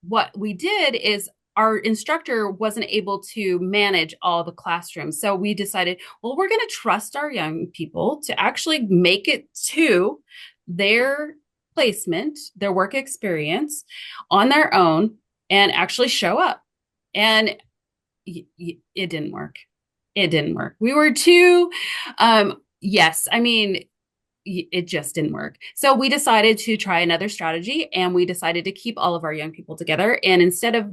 what we did is, our instructor wasn't able to manage all the classrooms. So we decided, well, we're going to trust our young people to actually make it to their placement, their work experience on their own, and actually show up. And it didn't work. It didn't work. We were too, yes, I mean, it just didn't work. So we decided to try another strategy, and we decided to keep all of our young people together. And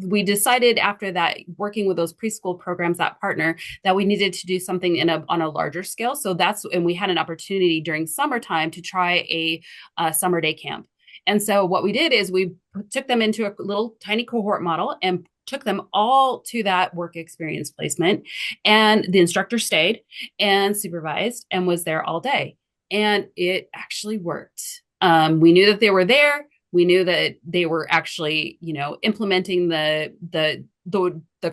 we decided after that, working with those preschool programs, that partner, that we needed to do something on a larger scale. So and we had an opportunity during summertime to try a summer day camp. And so what we did is we took them into a little tiny cohort model and took them all to that work experience placement. And the instructor stayed and supervised and was there all day. And it actually worked. We knew that they were there. We knew that they were actually, implementing the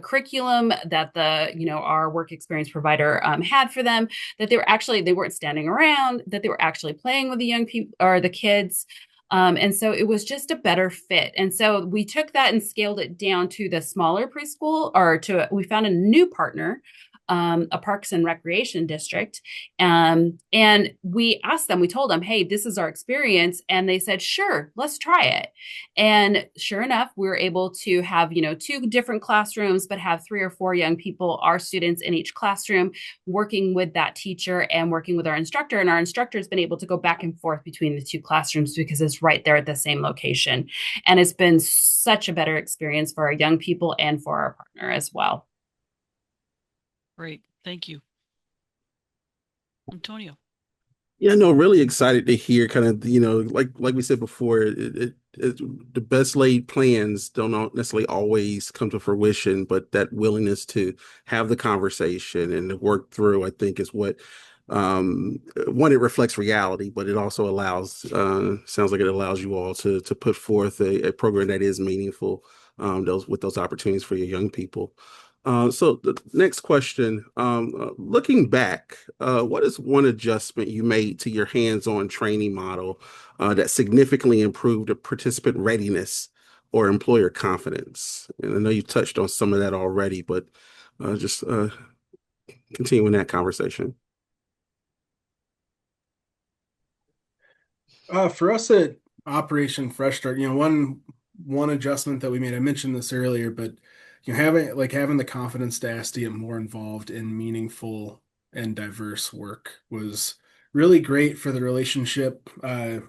curriculum that our work experience provider had for them, that they weren't standing around, that they were actually playing with the young people or the kids. And so it was just a better fit. And so we took that and scaled it down to the smaller preschool, we found a new partner, a parks and recreation district. And we asked them, we told them, hey, this is our experience. And they said, sure, let's try it. And sure enough, we were able to have, two different classrooms, but have 3 or 4 young people, our students in each classroom, working with that teacher and working with our instructor. And our instructor has been able to go back and forth between the 2 classrooms because it's right there at the same location. And it's been such a better experience for our young people and for our partner as well. Great. Thank you. Antonio. Yeah, no, really excited to hear kind of, like we said before, the best laid plans don't necessarily always come to fruition, but that willingness to have the conversation and to work through, I think, is what one, it reflects reality, but it also sounds like it allows you all to put forth a program that is meaningful, those opportunities for your young people. So the next question, looking back, what is one adjustment you made to your hands-on training model that significantly improved the participant readiness or employer confidence? And I know you touched on some of that already, but just continuing that conversation. For us at Operation Fresh Start, one adjustment that we made, I mentioned this earlier, but having the confidence to ask to get more involved in meaningful and diverse work was really great for the relationship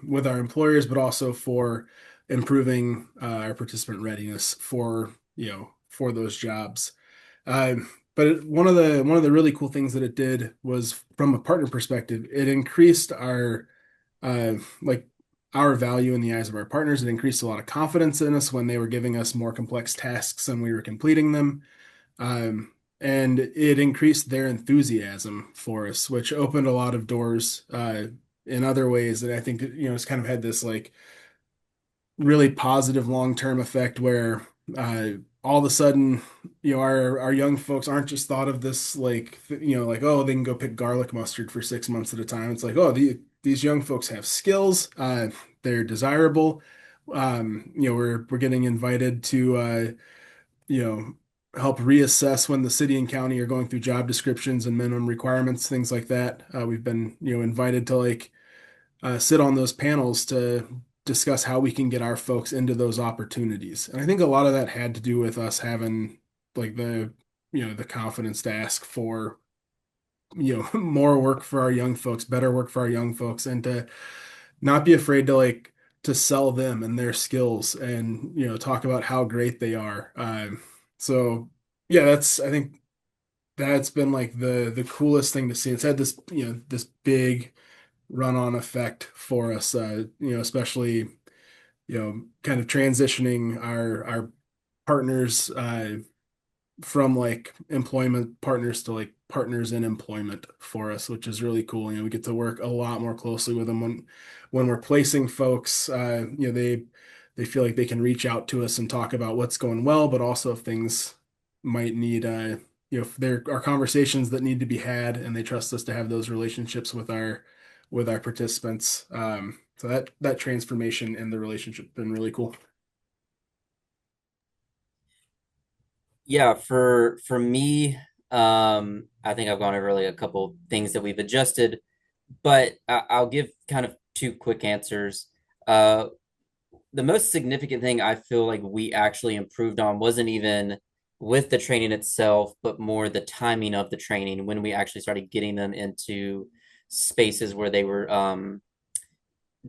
with our employers, but also for improving our participant readiness for those jobs. But one of the really cool things that it did was, from a partner perspective, it increased uh, our value in the eyes of our partners. It increased a lot of confidence in us when they were giving us more complex tasks and we were completing them. And it increased their enthusiasm for us, which opened a lot of doors in other ways. And I think, it's kind of had this like really positive long-term effect where all of a sudden, our young folks aren't just thought of this like, like, oh, they can go pick garlic mustard for 6 months at a time. It's like, oh, these young folks have skills. They're desirable. We're getting invited to, help reassess when the city and county are going through job descriptions and minimum requirements, things like that. We've been, invited to sit on those panels to discuss how we can get our folks into those opportunities. And I think a lot of that had to do with us having like the confidence to ask for, more work for our young folks, better work for our young folks, and to not be afraid to sell them and their skills and, talk about how great they are. So yeah, I think that's been like the coolest thing to see. It's had this, this big run-on effect for us, especially, kind of transitioning our partners from like employment partners to like partners in employment for us, which is really cool. We get to work a lot more closely with them when we're placing folks. They feel like they can reach out to us and talk about what's going well, but also if things might need, if there are conversations that need to be had, and they trust us to have those relationships with our participants. So that transformation in the relationship has been really cool. Yeah, for me, I think I've gone over really a couple things that we've adjusted, but I'll give kind of 2 quick answers. The most significant thing I feel like we actually improved on wasn't even with the training itself, but more the timing of the training when we actually started getting them into spaces where they were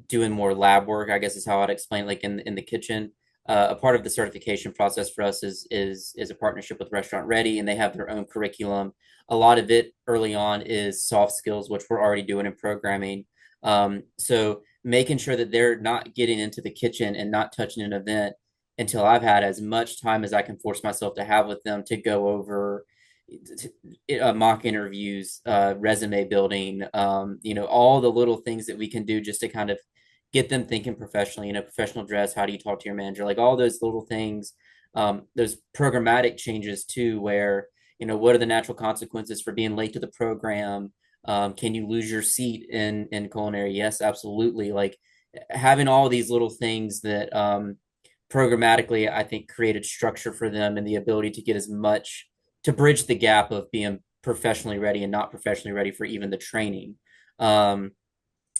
doing more lab work, I guess is how I'd explain, like in the kitchen. A part of the certification process for us is a partnership with Restaurant Ready, and they have their own curriculum. A lot of it early on is soft skills, which we're already doing in programming. So making sure that they're not getting into the kitchen and not touching an event until I've had as much time as I can force myself to have with them to go over mock interviews, resume building, all the little things that we can do just to kind of get them thinking professionally, professional dress, how do you talk to your manager, like all those little things. Those programmatic changes too, where, what are the natural consequences for being late to the program? Can you lose your seat in culinary? Yes, absolutely. Like having all these little things that programmatically, I think, created structure for them and the ability to get as much to bridge the gap of being professionally ready and not professionally ready for even the training. Um,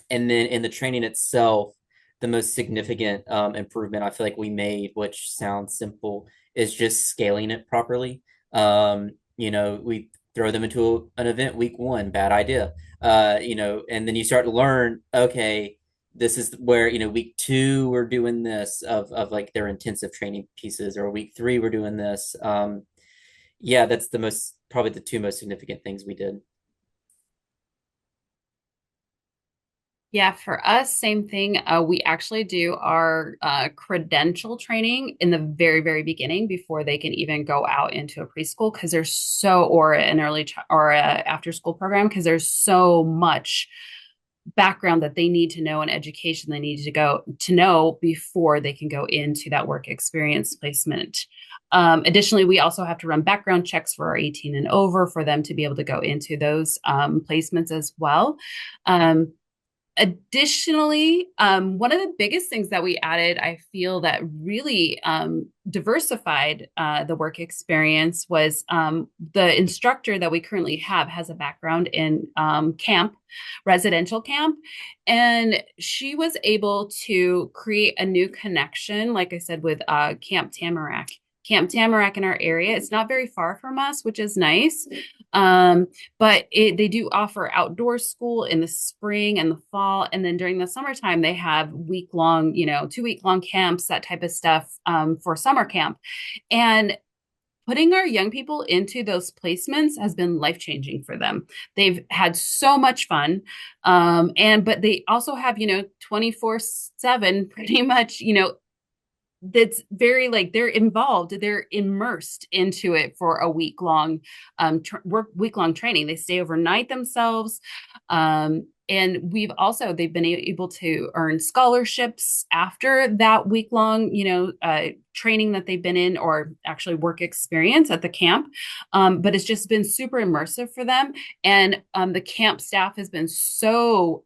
and then in the training itself, the most significant improvement I feel like we made, which sounds simple, is just scaling it properly. We throw them into an event week one, bad idea. And then you start to learn, okay, this is where, week two, we're doing this of like their intensive training pieces, or week three, we're doing this. Yeah, that's probably the two most significant things we did. Yeah, for us, same thing. We actually do our credential training in the very, very beginning before they can even go out into a preschool because there's or an or a after school program because there's so much background that they need to know and education they need to know before they can go into that work experience placement. Additionally, we also have to run background checks for our 18 and over for them to be able to go into those placements as well. Additionally, one of the biggest things that we added, I feel that really diversified the work experience was the instructor that we currently have has a background in camp, residential camp, and she was able to create a new connection, like I said, with Camp Tamarack. Camp Tamarack in our area. It's not very far from us, which is nice. But they do offer outdoor school in the spring and the fall. And then during the summertime, they have week-long, 2-week-long camps, that type of stuff for summer camp. And putting our young people into those placements has been life-changing for them. They've had so much fun. But they also have, 24/7 pretty much, that's very like they're involved, they're immersed into it for a week-long training. They stay overnight themselves. And they've been able to earn scholarships after that week-long training that they've been in, or actually work experience at the camp. But it's just been super immersive for them. And the camp staff has been so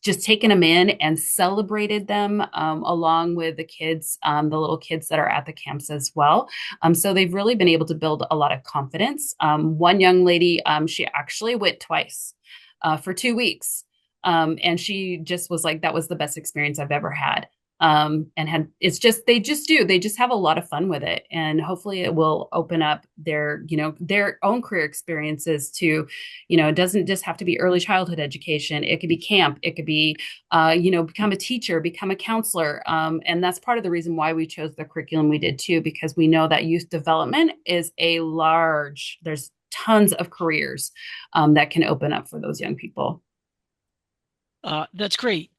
just taken them in and celebrated them along with the kids, the little kids that are at the camps as well. So they've really been able to build a lot of confidence. One young lady, she actually went twice for 2 weeks. And she just was like, that was the best experience I've ever had. They just have a lot of fun with it, and hopefully it will open up their own career experiences to, it doesn't just have to be early childhood education. It could be camp, it could be become a teacher, become a counselor, and that's part of the reason why we chose the curriculum we did too, because we know that youth development is there's tons of careers that can open up for those young people. That's great.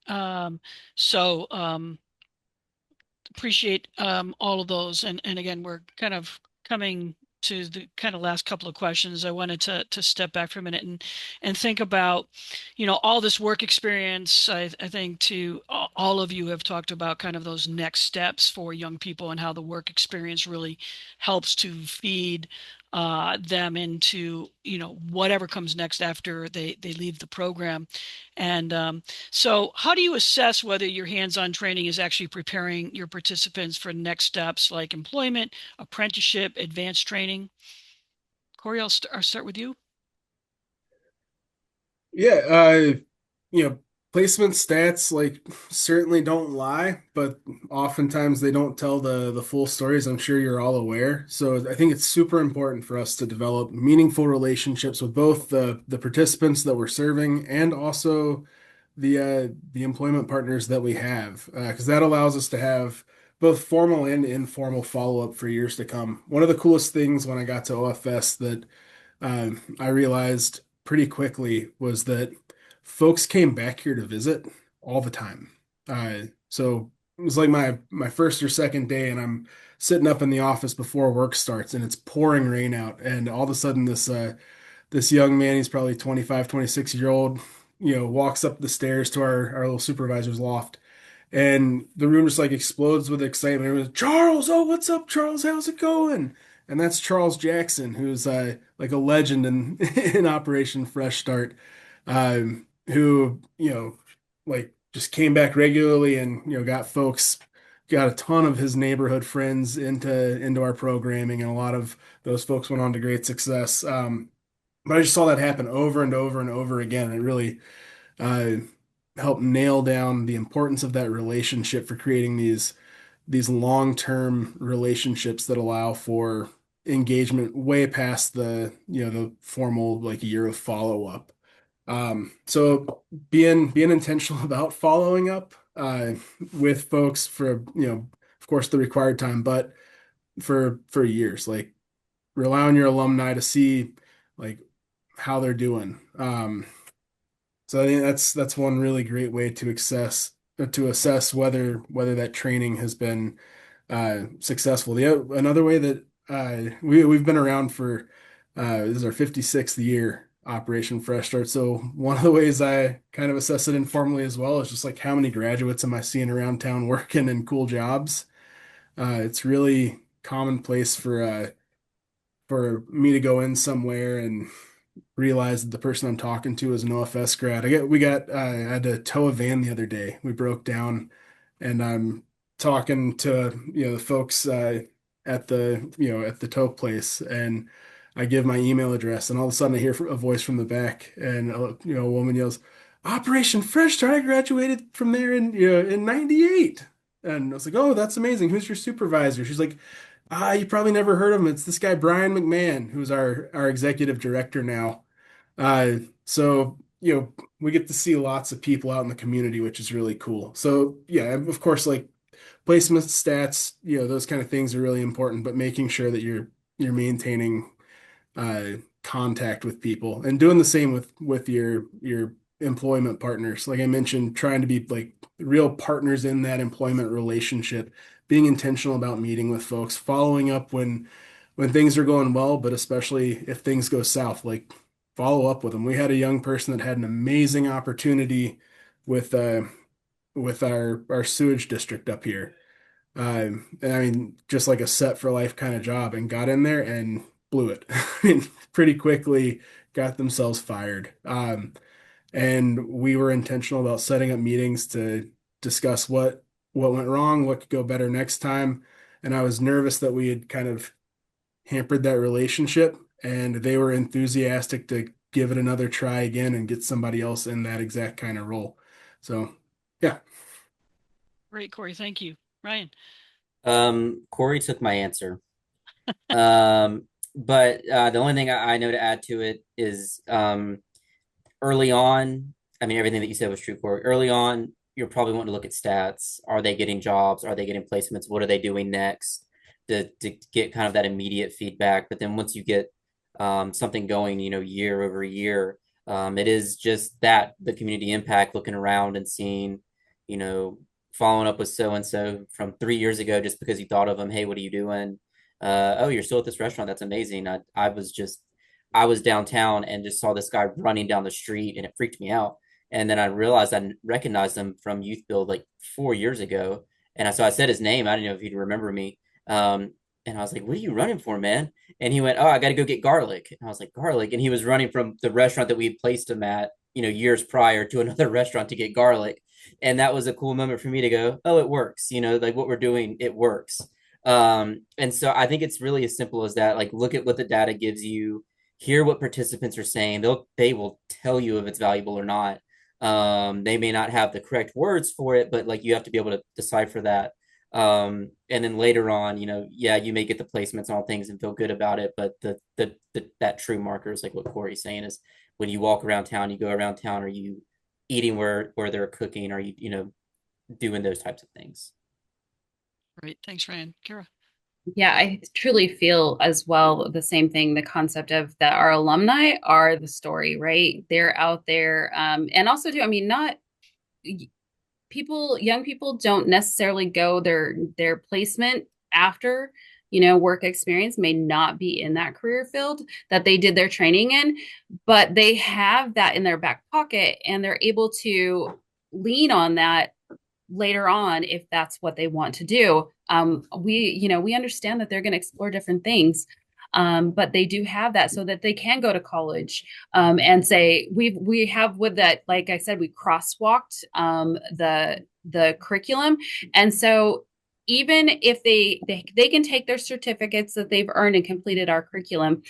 Appreciate all of those. And again, we're kind of coming to the kind of last couple of questions. I wanted to step back for a minute and think about, all this work experience. I think all of you have talked about kind of those next steps for young people and how the work experience really helps to feed them into, whatever comes next after they leave the program. And so how do you assess whether your hands-on training is actually preparing your participants for next steps like employment, apprenticeship, advanced training? Corey, I'll start with you. Yeah, placement stats like certainly don't lie, but oftentimes they don't tell the full stories. I'm sure you're all aware. So I think it's super important for us to develop meaningful relationships with both the participants that we're serving and also the employment partners that we have, because that allows us to have both formal and informal follow-up for years to come. One of the coolest things when I got to OFS that I realized pretty quickly was that folks came back here to visit all the time. So it was like my first or second day, and I'm sitting up in the office before work starts, and it's pouring rain out, and all of a sudden this young man, he's probably 25, 26-year-old, walks up the stairs to our little supervisor's loft, and the room just like explodes with excitement. Everyone's, Charles, oh, what's up, Charles? How's it going? And that's Charles Jackson, who's like a legend in in Operation Fresh Start, who like just came back regularly and got a ton of his neighborhood friends into our programming, and a lot of those folks went on to great success. But I just saw that happen over and over and over again. It really uh, helped nail down the importance of that relationship for creating these long-term relationships that allow for engagement way past the formal like year of follow-up. So being intentional about following up with folks for of course the required time, but for years, like rely on your alumni to see like how they're doing. So I think that's one really great way to assess whether that training has been successful. Another way that we've been around for this is our 56th year, Operation Fresh Start. So one of the ways I kind of assess it informally as well is just like how many graduates am I seeing around town working in cool jobs? It's really commonplace for me to go in somewhere and realize that the person I'm talking to is an OFS grad. I had to tow a van the other day. We broke down, and I'm talking to the folks at the tow place, and I give my email address, and all of a sudden I hear a voice from the back, and a woman yells, "Operation Fresh Start! I graduated from there in '98." And I was like, "Oh, that's amazing. Who's your supervisor?" She's like, you probably never heard of him. It's this guy, Brian McMahon, who's our executive director now. So, we get to see lots of people out in the community, which is really cool. So, yeah, of course, like placement stats, those kind of things are really important, but making sure that you're maintaining uh, contact with people and doing the same with your employment partners. Like I mentioned, trying to be like real partners in that employment relationship, being intentional about meeting with folks, following up when things are going well, but especially if things go south, like follow up with them. We had a young person that had an amazing opportunity with with our sewage district up here. And I mean, just like a set for life kind of job, and got in there and blew it. I mean, pretty quickly got themselves fired. And we were intentional about setting up meetings to discuss what went wrong, what could go better next time. And I was nervous that we had kind of hampered that relationship, and they were enthusiastic to give it another try again and get somebody else in that exact kind of role. So, yeah. Great, Corey. Thank you. Ryan. Corey took my answer. But the only thing I know to add to it is early on, I mean, everything that you said was true, Corey. Early on, you're probably wanting to look at stats. Are they getting jobs? Are they getting placements? What are they doing next? To get kind of that immediate feedback. But then once you get something going, year over year, it is just that the community impact, looking around and seeing, you know, following up with so and so from 3 years ago just because you thought of them. Hey, what are you doing? Oh, you're still at this restaurant. That's amazing. I was downtown and just saw this guy running down the street and it freaked me out. And then I realized I recognized him from Youth Build like 4 years ago. And so I said his name. I didn't know if he'd remember me. And I was like, what are you running for, man? And he went, oh, I got to go get garlic. And I was like, garlic. And he was running from the restaurant that we had placed him at, years prior to another restaurant to get garlic. And that was a cool moment for me to go, oh, it works. Like what we're doing, it works. And so I think it's really as simple as that. Like, look at what the data gives you, hear what participants are saying. They will tell you if it's valuable or not. They may not have the correct words for it, but like you have to be able to decipher that. And then later on, yeah, you may get the placements and all things and feel good about it, but that true marker is like what Corey's saying is when you walk around town, you go around town, are you eating where they're cooking? Are you doing those types of things? Great. Thanks, Ryan. Kara. Yeah, I truly feel as well the same thing, the concept of that our alumni are the story, right? They're out there. And also too, I mean, not young people don't necessarily go their placement after work experience, may not be in that career field that they did their training in, but they have that in their back pocket and they're able to lean on that later on if that's what they want to do. We understand that they're going to explore different things. But they do have that so that they can go to college and say we have with that, like I said, we crosswalked the curriculum, and so even if they can take their certificates that they've earned and completed our curriculum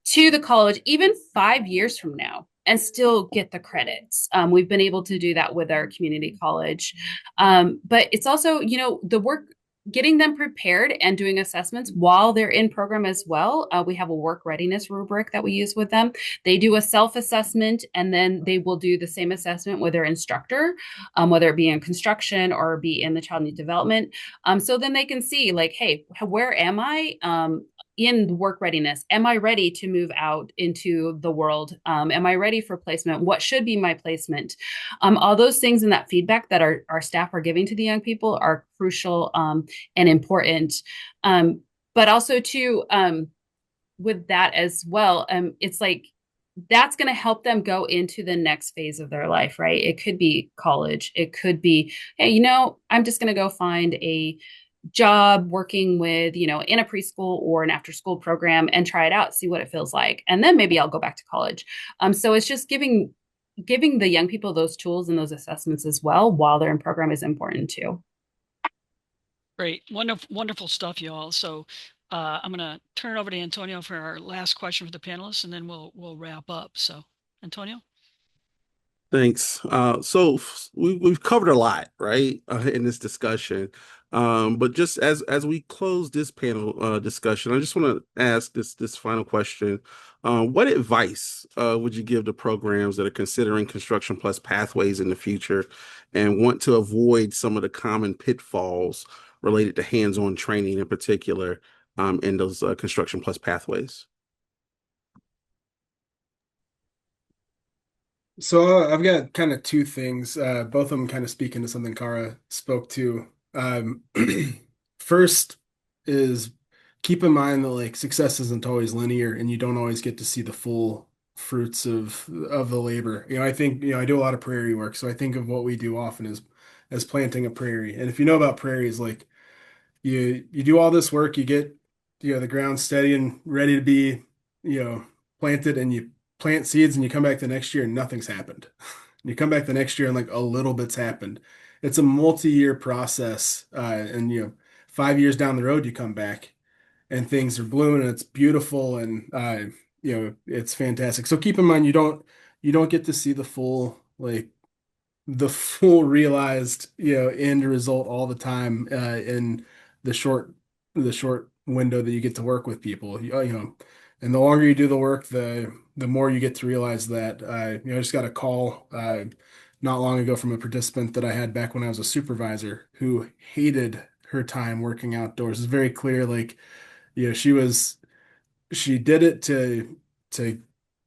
to the college even 5 years from now and still get the credits. We've been able to do that with our community college. But it's also, the work getting them prepared and doing assessments while they're in program as well. We have a work readiness rubric that we use with them. They do a self-assessment and then they will do the same assessment with their instructor, whether it be in construction or be in the child need development. So then they can see like, hey, where am I? In work readiness, am I ready to move out into the world? Am I ready for placement? What should be my placement? All those things and that feedback that our staff are giving to the young people are crucial and important. But also too, with that as well, it's like that's going to help them go into the next phase of their life, right? It could be college. It could be, hey, I'm just going to go find a job working with, in a preschool or an after school program and try it out, see what it feels like. And then maybe I'll go back to college. So it's just giving the young people those tools and those assessments as well while they're in program is important too. Great. Wonderful, wonderful stuff, you all. So I'm going to turn it over to Antonio for our last question for the panelists, and then we'll wrap up. So, Antonio? Thanks. So we've covered a lot, right, in this discussion. But just as we close this panel discussion, I just want to ask this final question. What advice would you give to programs that are considering Construction Plus pathways in the future and want to avoid some of the common pitfalls related to hands-on training in particular in those Construction Plus pathways? So I've got kind of two things, both of them kind of speaking to something Kara spoke to. First is keep in mind that like success isn't always linear and you don't always get to see the full fruits of the labor. I think, I do a lot of prairie work, so I think of what we do often as planting a prairie. And if you know about prairies, like you do all this work, you get the ground steady and ready to be planted, and you plant seeds and you come back the next year and nothing's happened. You come back the next year and like a little bit's happened. It's a multi-year process, and 5 years down the road you come back and things are blooming and it's beautiful and it's fantastic. So keep in mind you don't get to see the full realized end result all the time in the short window that you get to work with people. And the longer you do the work, the more you get to realize that. I just got a call not long ago from a participant that I had back when I was a supervisor who hated her time working outdoors. It's very clear, like, she did it to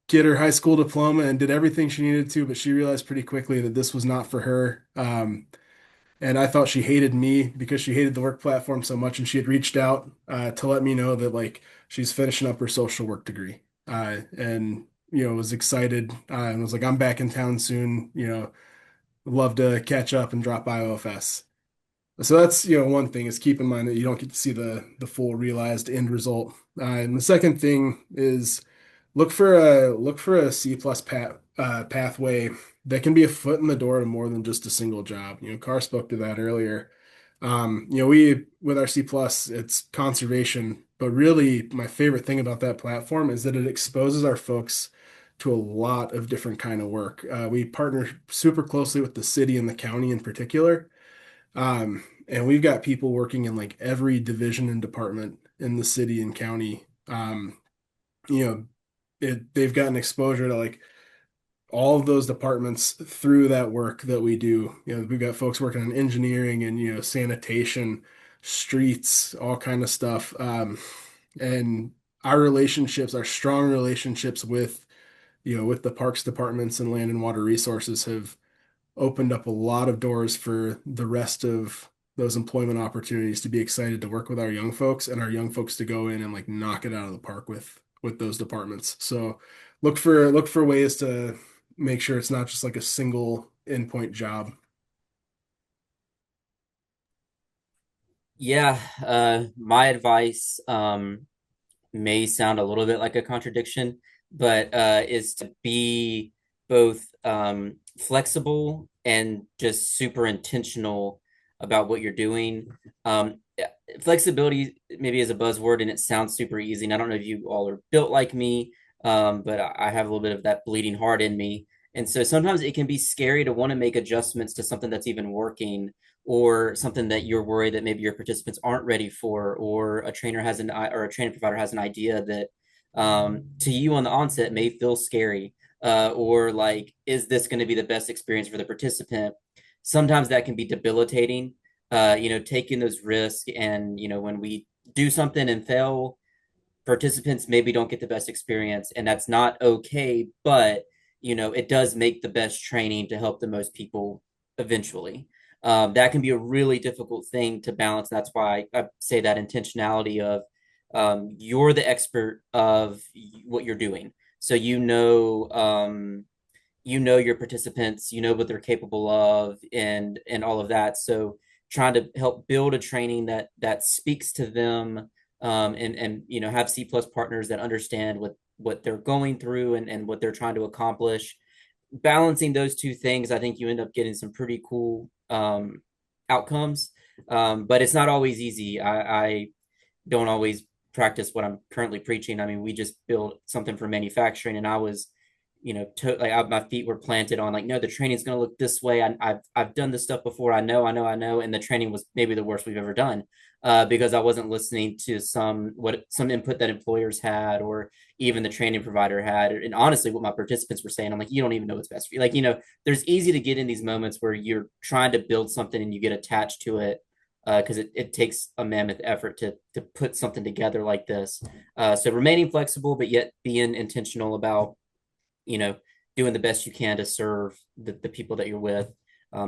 get her high school diploma and did everything she needed to, but she realized pretty quickly that this was not for her. And I thought she hated me because she hated the work platform so much, and she had reached out to let me know that like she's finishing up her social work degree, and was excited and was like, I'm back in town soon. Love to catch up and drop by OFS. So that's one thing is keep in mind that you don't get to see the full realized end result. And the second thing is look for a C plus pathway that can be a foot in the door to more than just a single job. Carr spoke to that earlier. We with our C plus, it's conservation, but really my favorite thing about that platform is that it exposes our folks to a lot of different kind of work. We partner super closely with the city and the county in particular. And we've got people working in like every division and department in the city and county. You know, they've gotten exposure to like all of those departments through that work that we do. We've got folks working on engineering and sanitation, streets, all kind of stuff. And our strong relationships with the parks departments and land and water resources have opened up a lot of doors for the rest of those employment opportunities, to be excited to work with our young folks, and our young folks to go in and like knock it out of the park with those departments. So look for ways to make sure it's not just like a single endpoint job. Yeah, my advice may sound a little bit like a contradiction, but is to be both flexible and just super intentional about what you're doing. Flexibility maybe is a buzzword and it sounds super easy. And I don't know if you all are built like me, but I have a little bit of that bleeding heart in me. And so sometimes it can be scary to want to make adjustments to something that's even working, or something that you're worried that maybe your participants aren't ready for, or a trainer has or a training provider has an idea that to you on the onset may feel scary, or like, is this going to be the best experience for the participant? Sometimes that can be debilitating. Taking those risks, and when we do something and fail, participants maybe don't get the best experience, and that's not okay. But it does make the best training to help the most people eventually. That can be a really difficult thing to balance. That's why I say that intentionality of you're the expert of what you're doing, so your participants, what they're capable of, and all of that. So trying to help build a training that speaks to them, and have C plus partners that understand what they're going through, and what they're trying to accomplish. Balancing those two things, I think you end up getting some pretty cool outcomes. But it's not always easy. I don't always practice what I'm currently preaching. I mean, we just built something for manufacturing, and I was, my feet were planted on like, no, the training's going to look this way. I've done this stuff before. I know, and the training was maybe the worst we've ever done, because I wasn't listening to some input that employers had, or even the training provider had, and honestly, what my participants were saying. I'm like, you don't even know what's best for you. Like, there's easy to get in these moments where you're trying to build something and you get attached to it, because it takes a mammoth effort to put something together like this. So remaining flexible, but yet being intentional about, doing the best you can to serve the people that you're with,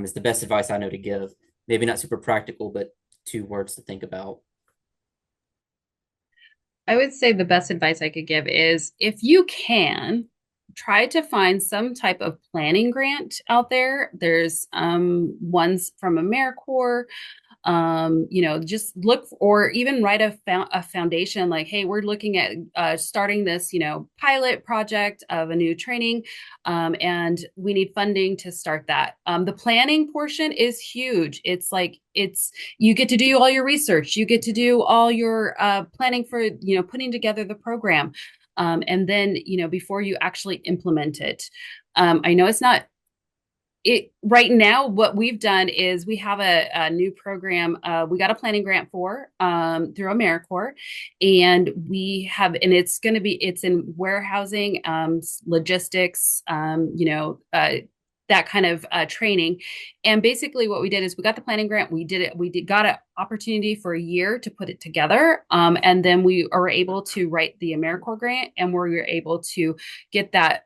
is the best advice I know to give. Maybe not super practical, but 2 words to think about. I would say the best advice I could give is, if you can, try to find some type of planning grant out there. There's ones from AmeriCorps. Just look, or even write a foundation like, hey, we're looking at starting this, pilot project of a new training, and we need funding to start that. The planning portion is huge. It's like, you get to do all your research, you get to do all your planning for, putting together the program. And then, before you actually implement it. I know it's not it right now. What we've done is we have a new program. We got a planning grant for through AmeriCorps, and it's in warehousing, logistics, that kind of training. And basically what we did is we got the planning grant. Got an opportunity for a year to put it together. And then we are able to write the AmeriCorps grant, and we're able to get that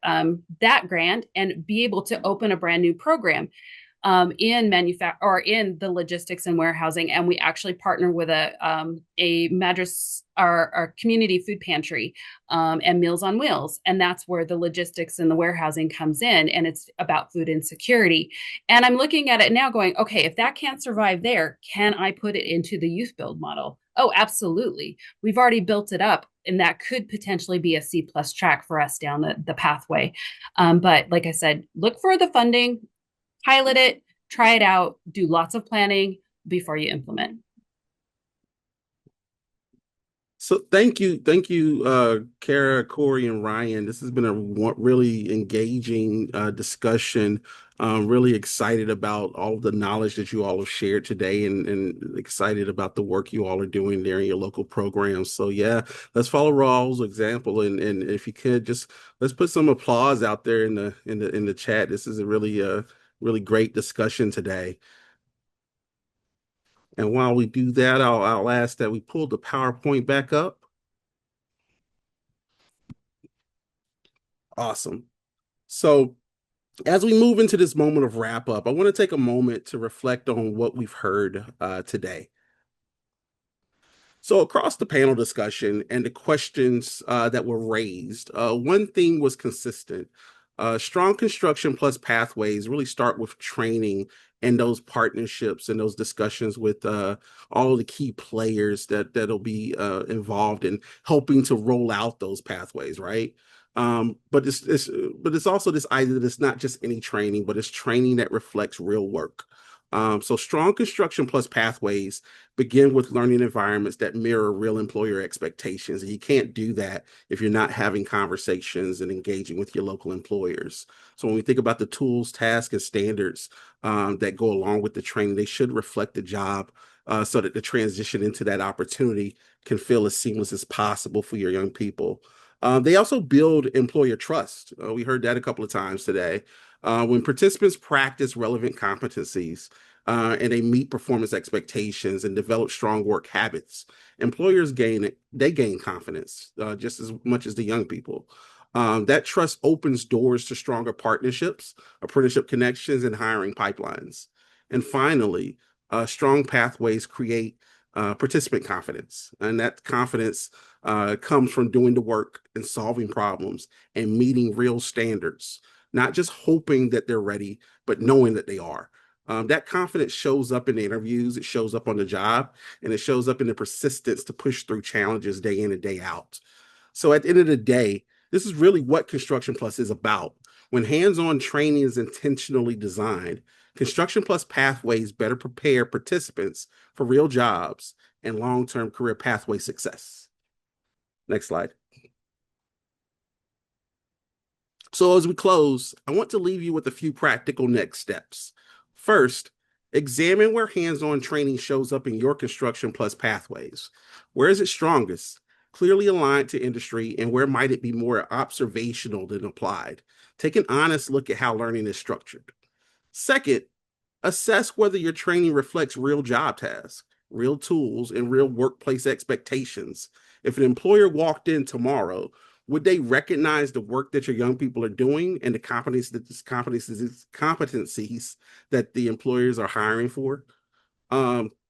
grant and be able to open a brand new program in in the logistics and warehousing. And we actually partner with a Madras, our community food pantry, and Meals on Wheels. And that's where the logistics and the warehousing comes in. And it's about food insecurity. And I'm looking at it now going, okay, if that can't survive there, can I put it into the youth build model? Oh, absolutely. We've already built it up, and that could potentially be a C plus track for us down the pathway. But like I said, look for the funding, pilot it, try it out, do lots of planning before you implement. So thank you, Kara, Corey, and Ryan. This has been a really engaging discussion. I'm really excited about all the knowledge that you all have shared today, and excited about the work you all are doing there in your local programs. So yeah, let's follow Raul's example, and if you could, just let's put some applause out there in the chat. This is a really great discussion today. And while we do that, I'll ask that we pull the PowerPoint back up. Awesome. So As we move into this moment of wrap up, I want to take a moment to reflect on what we've heard today. So, across the panel discussion and the questions that were raised, one theme was consistent. Strong construction plus pathways really start with training and those partnerships and those discussions with all of the key players that'll be involved in helping to roll out those pathways, right? But it's also this idea that it's not just any training, but it's training that reflects real work. So strong construction plus pathways begin with learning environments that mirror real employer expectations. And you can't do that if you're not having conversations and engaging with your local employers. So when we think about the tools, tasks, and standards that go along with the training, they should reflect the job so that the transition into that opportunity can feel as seamless as possible for your young people. They also build employer trust. We heard that a couple of times today. When participants practice relevant competencies and they meet performance expectations and develop strong work habits, employers gain confidence just as much as the young people. That trust opens doors to stronger partnerships, apprenticeship connections, and hiring pipelines. And finally, strong pathways create participant confidence, and that confidence comes from doing the work and solving problems and meeting real standards, not just hoping that they're ready, but knowing that they are. That confidence shows up in the interviews, it shows up on the job, and it shows up in the persistence to push through challenges day in and day out. So at the end of the day, this is really what Construction Plus is about. When hands-on training is intentionally designed, Construction Plus pathways better prepare participants for real jobs and long-term career pathway success. Next slide. So as we close, I want to leave you with a few practical next steps. First, examine where hands-on training shows up in your Construction Plus pathways. Where is it strongest? Clearly aligned to industry, and where might it be more observational than applied? Take an honest look at how learning is structured. Second, assess whether your training reflects real job tasks, real tools, and real workplace expectations. If an employer walked in tomorrow, would they recognize the work that your young people are doing and the competencies that the employers are hiring for?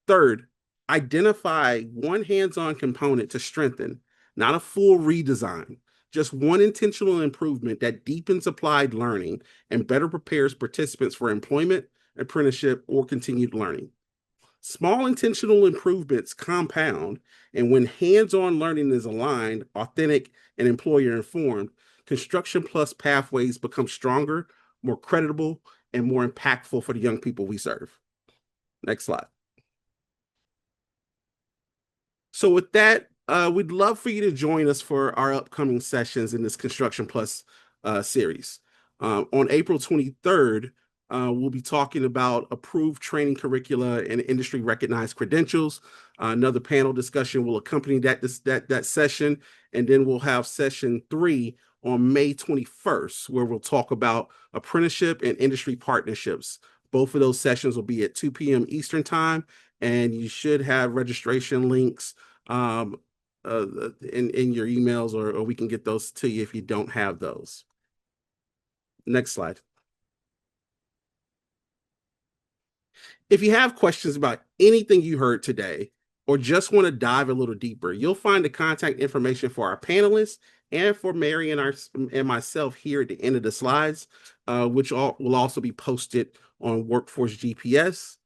Third, identify one hands-on component to strengthen, not a full redesign, just one intentional improvement that deepens applied learning and better prepares participants for employment, apprenticeship, or continued learning. Small intentional improvements compound, and when hands-on learning is aligned, authentic, and employer-informed, Construction Plus pathways become stronger, more credible, and more impactful for the young people we serve. Next slide. So with that, we'd love for you to join us for our upcoming sessions in this Construction Plus series. On April 23rd, we'll be talking about approved training curricula and industry recognized credentials. Another panel discussion will accompany that session, and then we'll have session 3 on May 21st, where we'll talk about apprenticeship and industry partnerships. Both of those sessions will be at 2 p.m. Eastern Time, and you should have registration links in your emails, or we can get those to you if you don't have those. Next slide. If you have questions about anything you heard today, or just want to dive a little deeper, you'll find the contact information for our panelists and for Mary and myself here at the end of the slides, which will also be posted on Workforce GPS.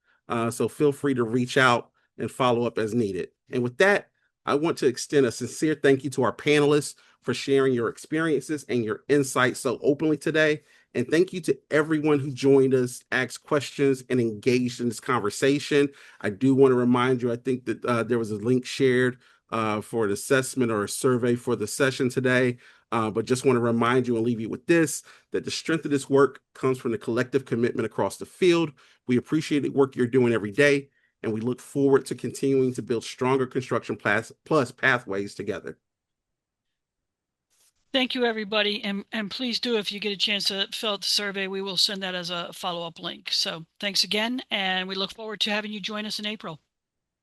So feel free to reach out and follow up as needed. And with that, I want to extend a sincere thank you to our panelists for sharing your experiences and your insights so openly today. And thank you to everyone who joined us, asked questions, and engaged in this conversation. I do want to remind you, I think that there was a link shared for an assessment or a survey for the session today. But just want to remind you and leave you with this, that the strength of this work comes from the collective commitment across the field. We appreciate the work you're doing every day, and we look forward to continuing to build stronger Construction Plus pathways together. Thank you, everybody. And please do, if you get a chance to fill out the survey, we will send that as a follow-up link. So thanks again, and we look forward to having you join us in April.